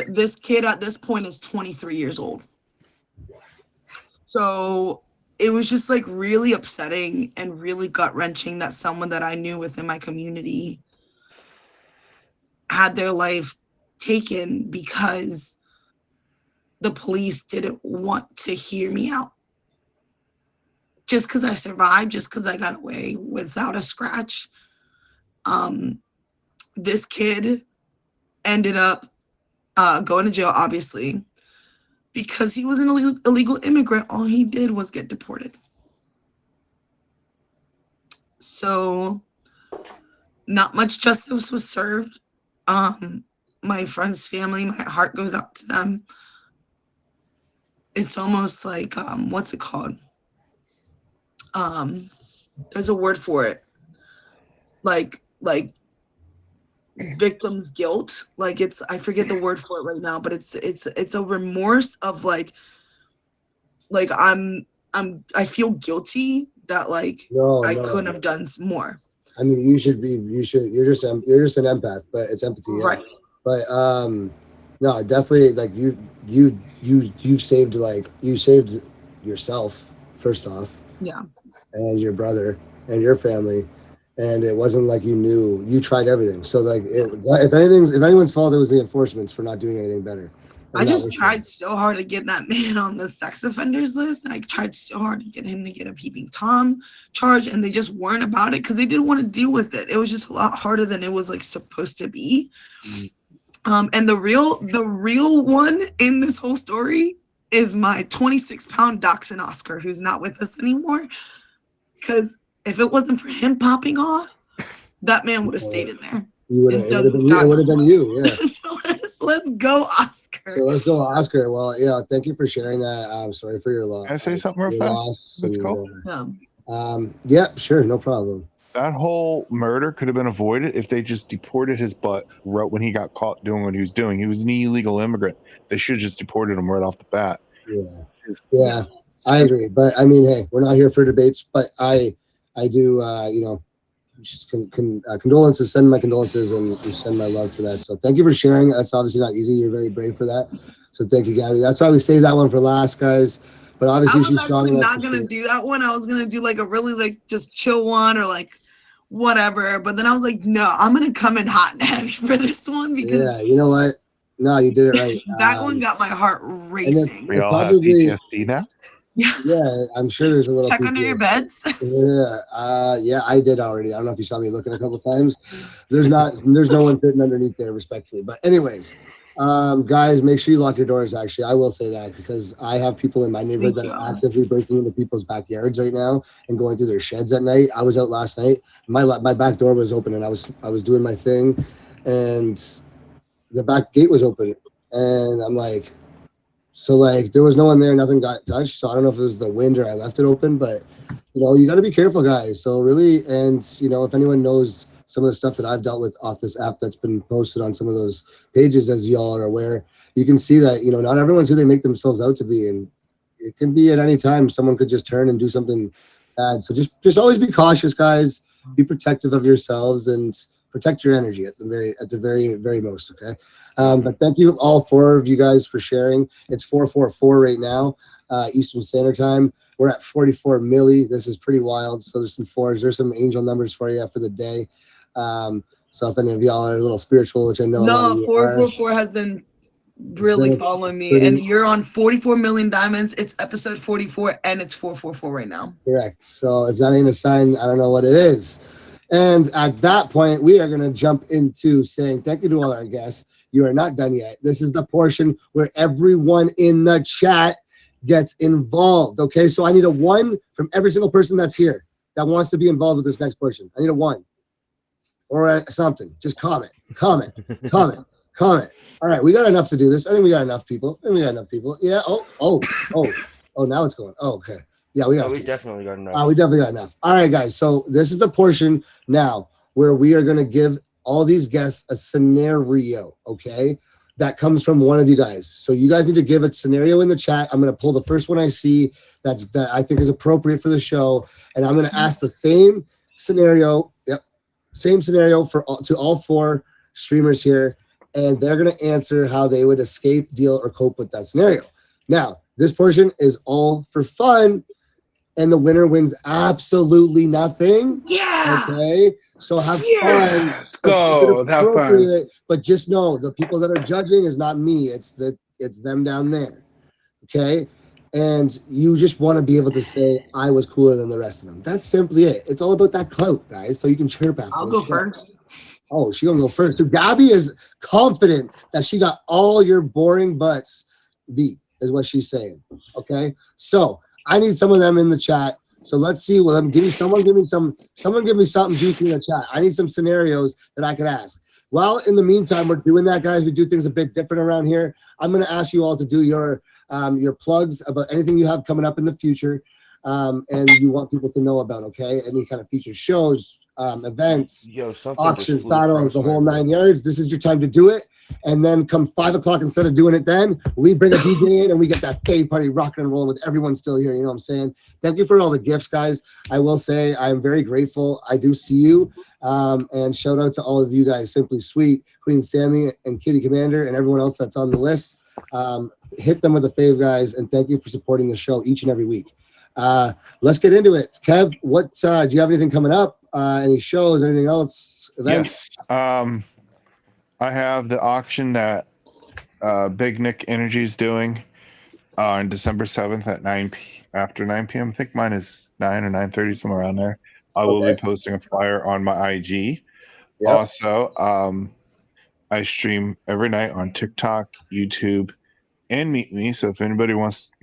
this kid at this point is 23 years old. So it was just like really upsetting and really gut-wrenching that someone that I knew within my community had their life taken because the police didn't want to hear me out. Just because I survived, just because I got away without a scratch. This kid ended up going to jail, obviously, because he was an illegal immigrant. All he did was get deported. So not much justice was served. My friend's family, my heart goes out to them. It's almost like, what's it called? There's a word for it. Like like victim's guilt. Like it's, I forget the word for it right now, but it's a remorse of like I feel guilty that like No, I no. couldn't have done more. I mean, you're just an empath, but it's empathy. Yeah. Right. But no, definitely like you've saved yourself first off. Yeah. And your brother and your family. And it wasn't like you tried everything. So like if anyone's fault, it was the enforcements for not doing anything better. I just tried so hard to get that man on the sex offenders list, and I tried so hard to get him to get a peeping Tom charge, and they just weren't about it because they didn't want to deal with it. It was just a lot harder than it was like supposed to be. And the real one in this whole story is my 26-pound dachshund Oscar, who's not with us anymore. Because if it wasn't for him popping off, that man would have stayed in there. It would have been you, yeah. So let's go, Oscar. So let's go, Oscar. Well, yeah, thank you for sharing that. I'm sorry for your loss. Can I say something real fast? Let's go. Yeah, sure, no problem. That whole murder could have been avoided if they just deported his butt right when he got caught doing what he was doing. He was an illegal immigrant. They should have just deported him right off the bat. Yeah, I agree. But I mean, hey, we're not here for debates. But I do, just condolences. Send my condolences and send my love for that. So thank you for sharing. That's obviously not easy. You're very brave for that. So thank you, Gabby. That's why we saved that one for last, guys. But obviously, I was actually not gonna do that one. I was gonna do like a really like just chill one or like whatever. But then I was like, no, I'm gonna come in hot and heavy for this one because yeah, you know what? No, you did it right. that one got my heart racing. We all have PTSD now. Yeah, I'm sure there's a little. Check under your beds. Yeah, I did already. I don't know if you saw me looking a couple times. There's no one sitting underneath there, respectfully. But anyways, guys, make sure you lock your doors. Actually, I will say that because I have people in my neighborhood that are actively breaking into people's backyards right now and going through their sheds at night. I was out last night. My back door was open and I was doing my thing, and the back gate was open, and I'm like. So like there was no one there, nothing got touched. So I don't know if it was the wind or I left it open, but you got to be careful, guys. So really, and if anyone knows some of the stuff that I've dealt with off this app that's been posted on some of those pages, as y'all are aware, you can see that not everyone's who they make themselves out to be, and it can be at any time someone could just turn and do something bad. So just always be cautious, guys. Be protective of yourselves and protect your energy at the very most. Okay. But thank you all four of you guys for sharing. It's 4:44 right now, Eastern Standard Time. We're at 44 milli. This is pretty wild. So there's some fours. There's some angel numbers for you for the day. So if any of y'all are a little spiritual, which I know. No, 444 has been really following me, and you're on 44 million diamonds. It's episode 44, and it's 444 right now. Correct. So if that ain't a sign, I don't know what it is. And at that point, we are going to jump into saying thank you to all our guests. You are not done yet. This is the portion where everyone in the chat gets involved. Okay, so I need a 1 from every single person that's here that wants to be involved with this next portion. I need a 1 or something. Just comment. All right, we got enough to do this. I think we got enough people. Yeah. Oh, now it's going. Oh, okay. Yeah, we definitely got enough. We definitely got enough. All right, guys. So this is the portion now where we are going to give all these guests a scenario, okay, that comes from one of you guys. So you guys need to give a scenario in the chat. I'm going to pull the first one I see that I think is appropriate for the show, and I'm going to ask the same scenario. Yep, same scenario to all 4 streamers here, and they're going to answer how they would escape, deal, or cope with that scenario. Now, this portion is all for fun. And the winner wins absolutely nothing. Yeah. Okay. So have fun. Let's go. Have fun. But just know the people that are judging is not me. It's them down there. Okay. And you just want to be able to say I was cooler than the rest of them. That's simply it. It's all about that clout, guys. So you can chirp after. I'll go first. Oh, she's gonna go first. So Gabby is confident that she got all your boring butts beat, is what she's saying. Okay. So I need some of them in the chat. So let's see. Well, give me something juicy in the chat. I need some scenarios that I could ask. While in the meantime, we're doing that, guys. We do things a bit different around here. I'm going to ask you all to do your plugs about anything you have coming up in the future. and you want people to know about, okay? Any kind of featured shows, events, Yo, something just auctions, flew battles, across the my whole room. 9 yards. This is your time to do it. And then come 5 o'clock, instead of doing it then, we bring a DJ in and we get that fave party rocking and rolling with everyone still here. You know what I'm saying? Thank you for all the gifts, guys. I will say I'm very grateful. I do see you. And shout out to all of you guys, Simply Sweet, Queen Sammy, and Kitty Commander, and everyone else that's on the list. Hit them with a fave, guys, and thank you for supporting the show each and every week. Let's get into it. Kev, what do you have anything coming up? Any shows, anything else? Events? Yes. I have the auction that Big Nick Energy is doing on December 7th at after 9 p.m. I think mine is 9 or 9:30, somewhere around there. I will be posting a flyer on my IG. Yep. Also, I stream every night on TikTok, YouTube, and Meet Me. So if anybody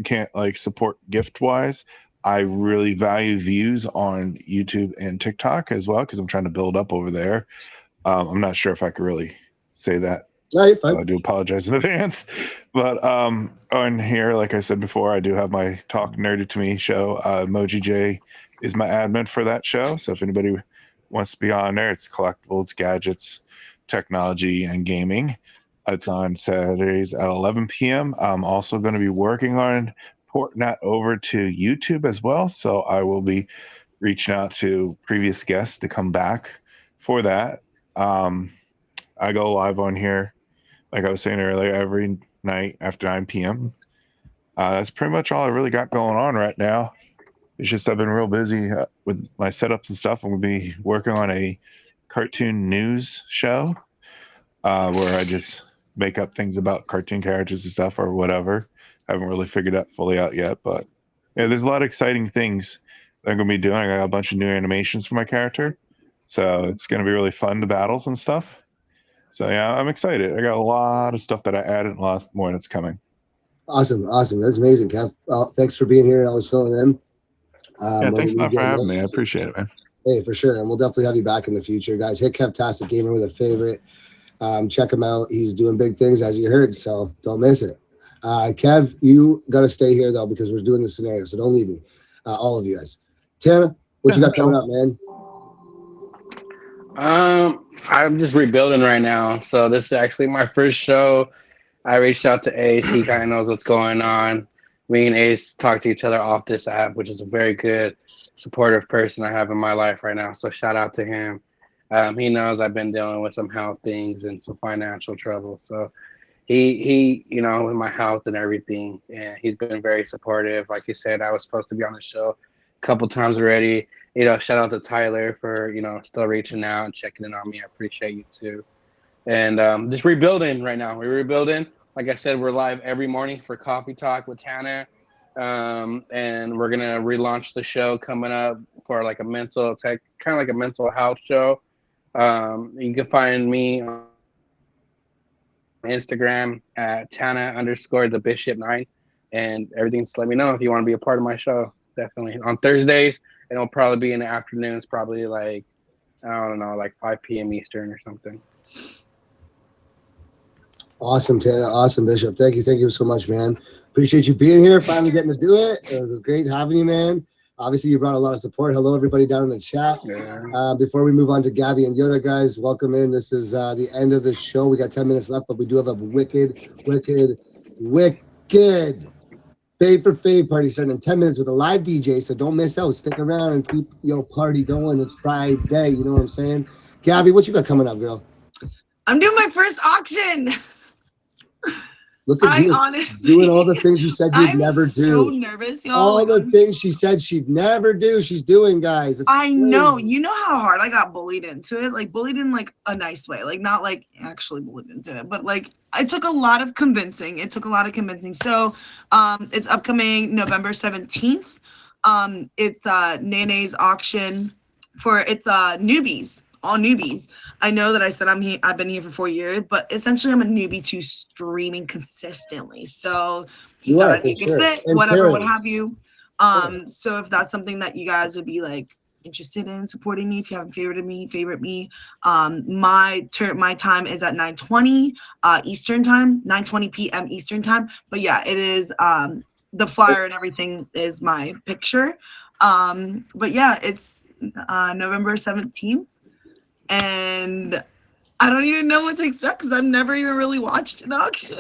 can't like support gift wise, I really value views on YouTube and TikTok as well, because I'm trying to build up over there. I'm not sure if I could really say that. No, you're fine. I do apologize in advance. But on here, like I said before, I do have my Talk Nerdy to Me show. Emoji J is my admin for that show. So if anybody wants to be on there, it's collectibles, gadgets, technology, and gaming. It's on Saturdays at 11 p.m. I'm also going to be working on porting that over to YouTube as well. So I will be reaching out to previous guests to come back for that. I go live on here, like I was saying earlier, every night after 9 p.m. That's pretty much all I really got going on right now. It's just I've been real busy with my setups and stuff. I'm going to be working on a cartoon news show where I just make up things about cartoon characters and stuff or whatever. I haven't really figured that fully out yet, but yeah, there's a lot of exciting things that I'm going to be doing. I got a bunch of new animations for my character, so it's going to be really fun, the battles and stuff. So yeah, I'm excited. I got a lot of stuff that I added and a lot more that's coming. Awesome. That's amazing, Kev. Thanks for being here and always filling in. Yeah, thanks a lot for having me. I appreciate it, man. Hey, for sure. And we'll definitely have you back in the future, guys. Hit Kevtastic Gamer with a favorite. Check him out. He's doing big things, as you heard, so don't miss it. Kev, you got to stay here, though, because we're doing this scenario, so don't leave me. All of you guys. Tana, what you got coming up, man? I'm just rebuilding right now. So this is actually my first show. I reached out to Ace. He kind of knows what's going on. Me and Ace talk to each other off this app, which is a very good, supportive person I have in my life right now. So shout out to him. He knows I've been dealing with some health things and some financial trouble. So he, with my health and everything, and he's been very supportive. Like you said, I was supposed to be on the show a couple times already. Shout out to Tyler for, still reaching out and checking in on me. I appreciate you too. And just rebuilding right now. We're rebuilding. Like I said, we're live every morning for Coffee Talk with Tana. And we're going to relaunch the show coming up for like a mental health show. You can find me on Instagram at Tana_thebishop9. And everything, just let me know if you want to be a part of my show. Definitely. On Thursdays, and it'll probably be in the afternoons, probably like, I don't know, like 5 p.m. Eastern or something. Awesome, Tana. Awesome, Bishop. Thank you so much, man. Appreciate you being here, finally getting to do it. It was great having you, man. Obviously, you brought a lot of support. Hello, everybody down in the chat. Yeah. Before we move on to Gabby and Yoda, guys, welcome in. This is the end of the show. We got 10 minutes left, but we do have a wicked Fave for Fave party starting in 10 minutes with a live DJ, so don't miss out. Stick around and keep your party going. It's Friday, you know what I'm saying? Gabby, what you got coming up, girl? I'm doing my first auction. Look at you doing all the things you said you'd never do. I'm so nervous, y'all. All the things she said she'd never do, she's doing, guys. It's I crazy. know. You know how hard I got bullied into it? Like bullied in like a nice way. Like not like actually bullied into it, but like it took a lot of convincing. So it's upcoming November 17th. It's Nene's auction for newbies. All newbies. I know that I said I've been here for 4 years, but essentially I'm a newbie to streaming consistently. So he thought I'd make it fit, whatever, what have you. So if that's something that you guys would be like interested in supporting me, if you haven't favorite me. My time is at 9:20 Eastern time, 9:20 p.m. Eastern time. But yeah, it is the flyer and everything is my picture. But yeah, it's November 17th, and I don't even know what to expect because I've never even really watched an auction.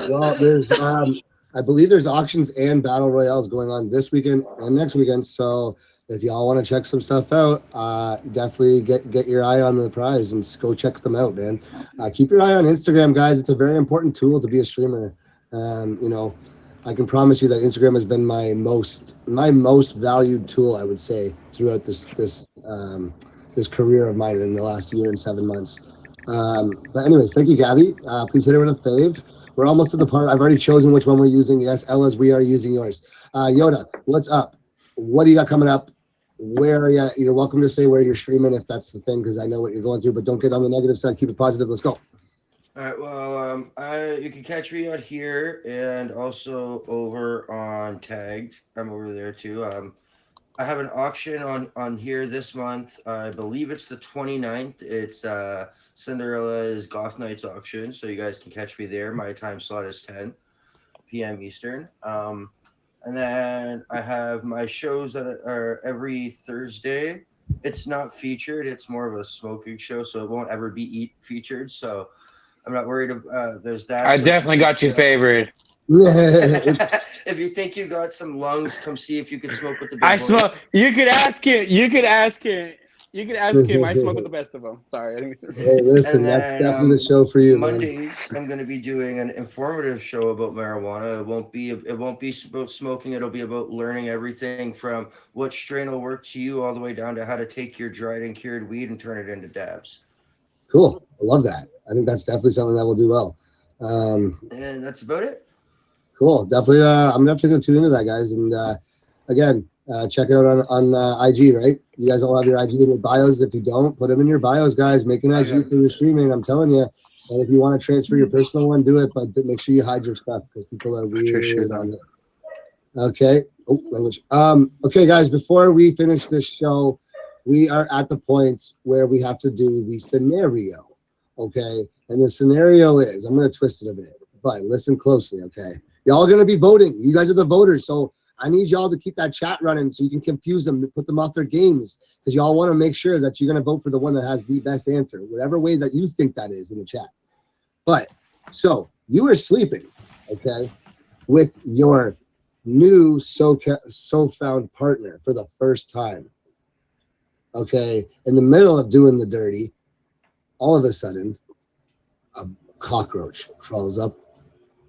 Well, there's I believe there's auctions and battle royales going on this weekend and next weekend. So if y'all want to check some stuff out, definitely get your eye on the prize and go check them out, man. Keep your eye on Instagram, guys. It's a very important tool to be a streamer. You know, I can promise you that Instagram has been my most valued tool, I would say, throughout this career of mine in the last year and 7 months. But anyways, thank you, Gabby. Please hit her with a fave. We're almost to the part. I've already chosen which one we're using. Yes, Ella's, we are using yours. Yoda, what's up? What do you got coming up? Where are you? You're welcome to say where you're streaming if that's the thing, because I know what you're going through, but don't get on the negative side. Keep it positive. Let's go. All right. Well, you can catch me out here and also over on Tagged. I'm over there too. I have an auction on here this month. I believe it's the 29th. It's Cinderella's Goth Nights auction, so you guys can catch me there. My time slot is 10 p.m. Eastern. And then I have my shows that are every Thursday. It's not featured. It's more of a smoking show, so it won't ever be featured. So I'm not worried. There's that. I So definitely got you favored. if you think you got some lungs, come see if you can smoke with the big I boys. smoke. You could ask him. You could ask him. I smoke with the best of them. Sorry. Hey, listen, And that's then, definitely the show for you, man. Mondays, I'm going to be doing an informative show about marijuana. It won't be about smoking. It'll be about learning everything from what strain will work to you all the way down to how to take your dried and cured weed and turn it into dabs. Cool. I love that. I think that's definitely something that will do well. And that's about it. Cool. Definitely. I'm definitely going to tune into that, guys. And again, check it out on IG, right? You guys all have your IG in your bios. If you don't, put them in your bios, guys. Make an IG for your streaming. I'm telling you. And if you want to transfer your personal one, do it. But make sure you hide your stuff because people are weird on it. Okay. Oh, language. Okay, guys. Before we finish this show, we are at the point where we have to do the scenario. Okay. And the scenario is, I'm going to twist it a bit, but listen closely. Okay. Y'all are going to be voting. You guys are the voters. So I need y'all to keep that chat running so you can confuse them, put them off their games, because y'all want to make sure that you're going to vote for the one that has the best answer, whatever way that you think that is in the chat. But so you are sleeping, okay, with your new so found partner for the first time. Okay, in the middle of doing the dirty, all of a sudden, a cockroach crawls up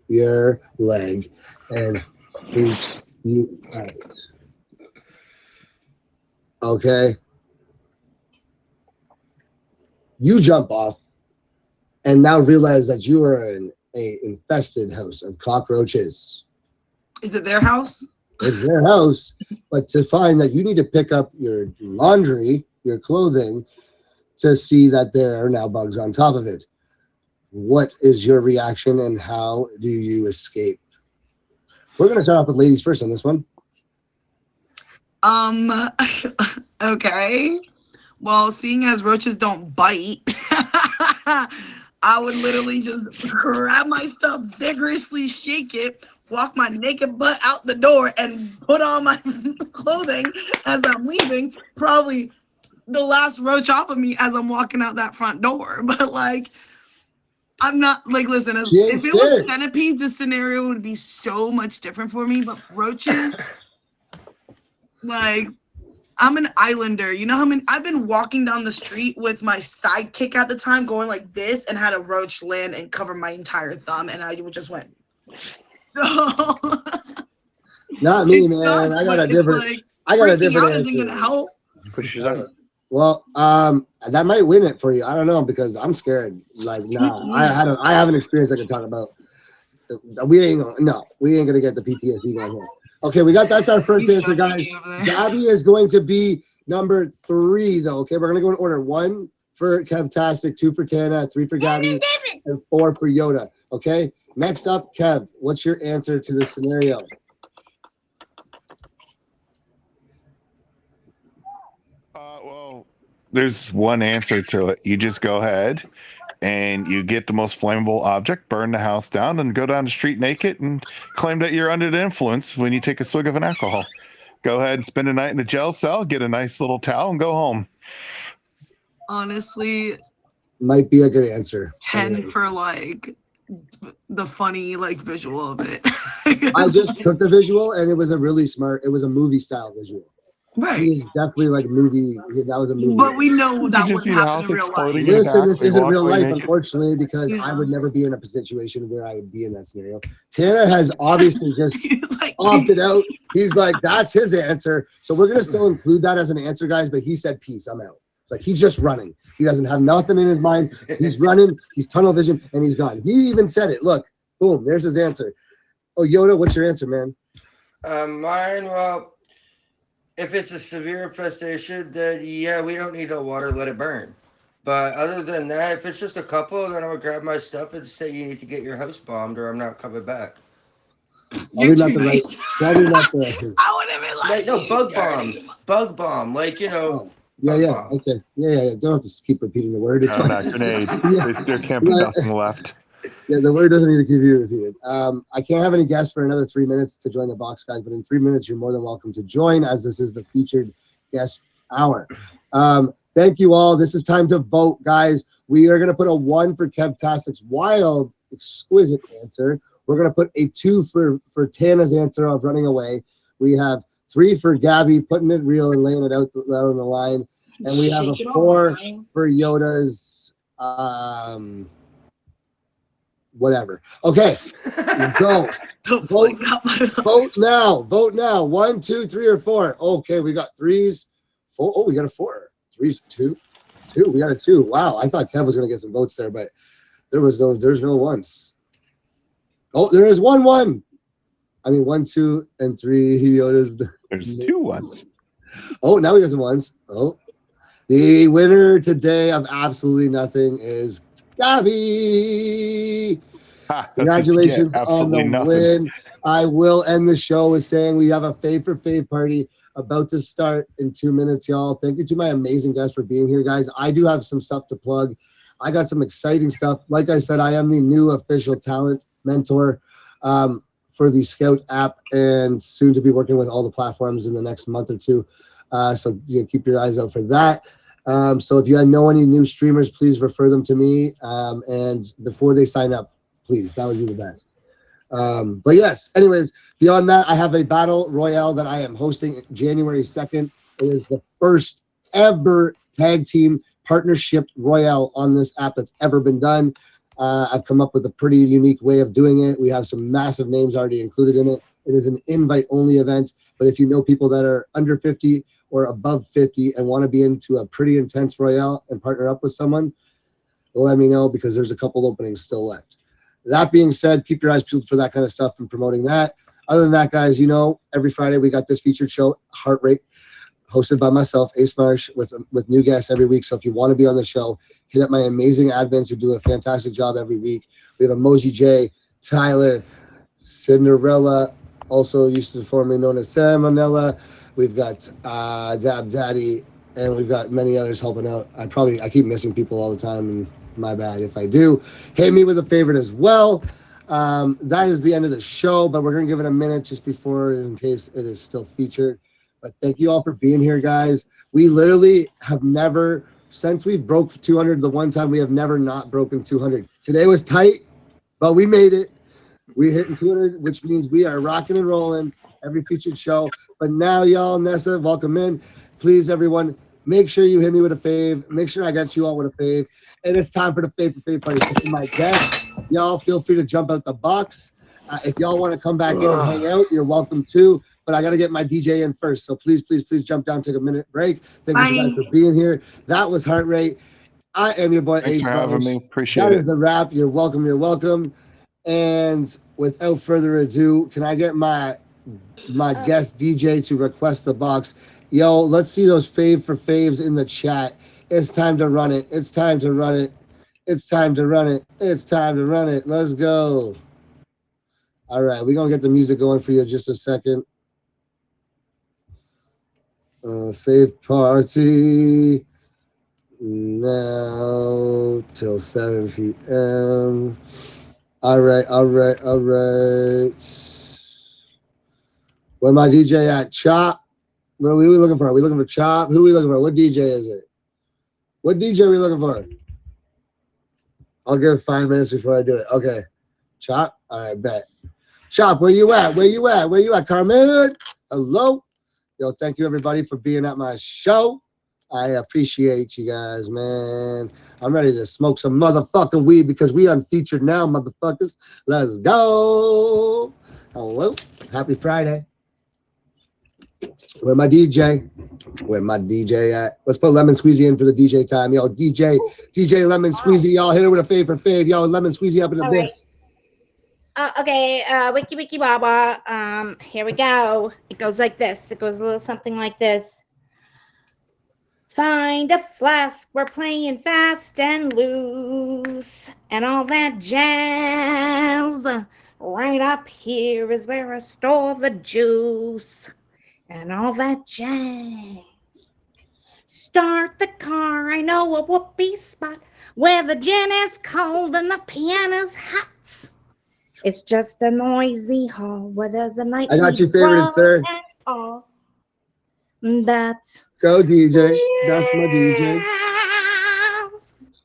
your leg and freaks you out. Okay. You jump off and now realize that you are in a infested house of cockroaches. Is it their house? It's their house, but to find that you need to pick up your laundry, your clothing, to see that there are now bugs on top of it. What is your reaction and how do you escape? We're going to start off with ladies first on this one. Okay. Well, seeing as roaches don't bite, I would literally just grab my stuff, vigorously shake it, walk my naked butt out the door, and put on my clothing as I'm leaving. Probably the last roach off of me as I'm walking out that front door. But like, I'm not like, listen, if it was centipedes, the scenario would be so much different for me. But roaches, like, I'm an islander. You know how many? I've been walking down the street with my sidekick at the time, going like this, and had a roach land and cover my entire thumb, and I just went. So. Not me, man. I got a different. Like, I got a different answer. Isn't gonna help. Well, that might win it for you. I don't know because I'm scared. Like, nah, I have an experience I can talk about. We ain't gonna get the PTSD down here. Okay, that's our first answer, guys. Gabby is going to be number 3, though. Okay, we're gonna go in order: 1 for Kevtastic, 2 for Tana, 3 for Gabby, and 4 for Yoda. Okay. Next up, Kev, what's your answer to this scenario? Well, there's one answer to it. You just go ahead and you get the most flammable object, burn the house down, and go down the street naked and claim that you're under the influence when you take a swig of an alcohol. Go ahead and spend a night in a jail cell, get a nice little towel, and go home. Honestly, Might be a good answer. 10 for like the funny like visual of it. I just took the visual, and it was a really smart. It was a movie style visual. Right. He is definitely like a movie. That was a movie. But we know that just wouldn't see the happen house in real exploding life. in Listen, this They isn't walk real away life, naked. unfortunately, because Yeah. I would never be in a situation where I would be in that scenario. Tana has obviously just He's like, opted out. He's like, that's his answer. So we're gonna still include that as an answer, guys. But he said, "Peace, I'm out." Like he's just running. He doesn't have nothing in his mind. He's running. He's tunnel vision, and he's gone. He even said it. Look, boom. There's his answer. Oh, Yoda, what's your answer, man? Mine, well, if it's a severe infestation, then yeah, we don't need no water, let it burn. But other than that, if it's just a couple, then I would grab my stuff and say you need to get your house bombed or I'm not coming back. You're Probably not too the right. nice. Probably not the. I would have been like, Like, no, you bug dirty. bomb. Bug bomb. Like, you know, Yeah. Okay. Yeah. Don't have to keep repeating the word. It's No, fine. not grenade. Yeah. There can't be Right. nothing left. Yeah, the word doesn't need to keep you repeated. I can't have any guests for another 3 minutes to join the box, guys. But in 3 minutes, you're more than welcome to join, as this is the featured guest hour. Thank you all. This is time to vote, guys. We are going to put a 1 for Kevtastic's wild, exquisite answer. We're going to put a 2 for Tana's answer of running away. We have 3 for Gabby putting it real and laying it out on the line, and we have Shake it a off, 4 man. for Yoda's. Whatever. Okay, go. Don't Vote. flick out my Vote now. Vote now. 1, 2, 3, or 4. Okay, we got 3s. 4. Oh, we got a 4. 3s, 2. 2. We got a 2. Wow, I thought Kev was gonna get some votes there, but there's no 1s. Oh, there is 1. I mean 1, 2, and 3. Yoda's. There's 2 ones. Oh, now we got some 1s. Oh, the winner today of absolutely nothing is Gabby. Ha, that's what you get. Congratulations on Absolutely the nothing. win. I will end the show with saying we have a fave for fave party about to start in 2 minutes, y'all. Thank you to my amazing guests for being here, guys. I do have some stuff to plug. I got some exciting stuff. Like I said, I am the new official talent mentor for the Scout app, and soon to be working with all the platforms in the next month or two. So you keep your eyes out for that. So if you know any new streamers, please refer them to me. And before they sign up, please, that would be the best. But yes, anyways, beyond that, I have a battle royale that I am hosting January 2nd. It is the first ever tag team partnership royale on this app that's ever been done. I've come up with a pretty unique way of doing it. We have some massive names already included in it. It is an invite-only event, but if you know people that are under 50 or above 50 and want to be into a pretty intense royale and partner up with someone, let me know because there's a couple openings still left. That being said, keep your eyes peeled for that kind of stuff and promoting that. Other than that, guys, every Friday we got this featured show, Heart Rate, hosted by myself, Ace Marsh, with new guests every week. So if you want to be on the show, hit up my amazing admins who do a fantastic job every week. We have Emoji J, Tyler, Cinderella, also used to formerly known as Salmonella. We've got Dab Daddy, and we've got many others helping out. I keep missing people all the time, and my bad if I do. Hit me with a favorite as well. That is the end of the show, but we're going to give it a minute just before in case it is still featured. But thank you all for being here, guys. We literally have never, since we broke 200 the one time, we have never not broken 200. Today was tight, but we made it. We hit 200, which means we are rocking and rolling every featured show. But now, y'all, Nessa, welcome in. Please, everyone, make sure you hit me with a fave. Make sure I got you all with a fave. And it's time for the fave for fave party. So for my guests, y'all feel free to jump out the box. If y'all want to come back in and hang out, you're welcome to. But I got to get my DJ in first. So please, please, please jump down, take a minute break. Thank you guys for being here. That was Heart Rate. I am your boy, Thanks Ace for having Marsh. me. Appreciate That it. is a wrap. You're welcome. You're welcome. And without further ado, can I get my guest DJ to request the box? Yo, let's see those fave for faves in the chat. It's time to run it. It's time to run it. It's time to run it. It's time to run it. Let's go. All right, we're going to get the music going for you in just a second. Fave party. now till 7 p.m. All right. Where my DJ at? Chop. Where are we looking for? Are we looking for Chop? Who are we looking for? What DJ is it? What DJ are we looking for? I'll give 5 minutes before I do it. Okay. Chop. All right, bet. Chop, where you at? Where you at, Carmen? Hello. Yo, thank you everybody for being at my show. I appreciate you guys, man. I'm ready to smoke some motherfucking weed because we unfeatured now, motherfuckers. Let's go. Hello. Happy Friday. Where my DJ? Where my DJ at? Let's put Lemon Squeezy in for the DJ time. Yo, DJ Lemon Squeezy. Y'all hit it with a favorite fave. Yo, Lemon Squeezy up in the All mix. Okay, wiki baba. Here we go. It goes like this. It goes a little something like this. Find a flask. We're playing fast and loose, and all that jazz. Right up here is where I store the juice, and all that jazz. Start the car. I know a whoopee spot where the gin is cold and the piano's hot. It's just a noisy hall where there's a night. I got your favorite, sir. All that. Go, DJ. That's my DJ.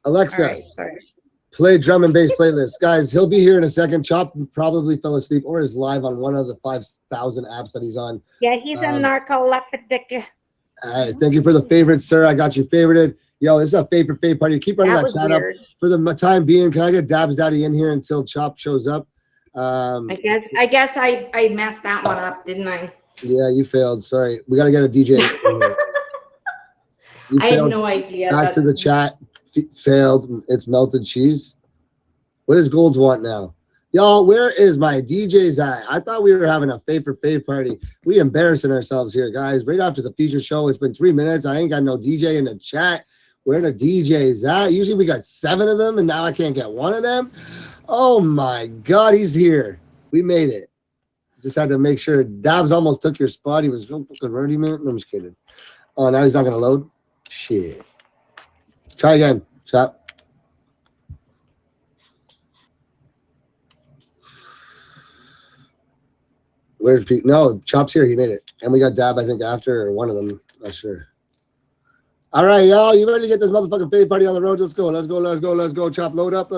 Alexa, All right, sorry. play drum and bass playlist. Guys, he'll be here in a second. Chop probably fell asleep or is live on one of the 5,000 apps that he's on. Yeah, he's a narcoleptic. All right, thank you for the favorite, sir. I got you favorited. Yo, this is a favorite party. Keep running that was chat weird. up for the time being. Can I get Dabs Daddy in here until Chop shows up? I guess I messed that one up, didn't I? Yeah, you failed. Sorry. We got to get a DJ. in here. You I had failed. no idea. Back to the chat. Failed. It's melted cheese. What does Golds want now? Y'all, where is my DJ's at? I thought we were having a favorite fave party. We embarrassing ourselves here, guys. Right after the feature show, it's been 3 minutes. I ain't got no DJ in the chat. Where the DJ's at? Usually we got 7 of them, and now I can't get one of them. Oh my God, he's here. We made it. Just had to make sure. Dabs almost took your spot. He was so fucking ready, man. No, I'm just kidding. Oh, now he's not gonna load. Shit. Try again, Chop. Where's Pete? No, Chop's here. He made it. And we got Dab, I think, after, or one of them. Not sure. All right, y'all. You ready to get this motherfucking fave party on the road? Let's go. Chop, load up.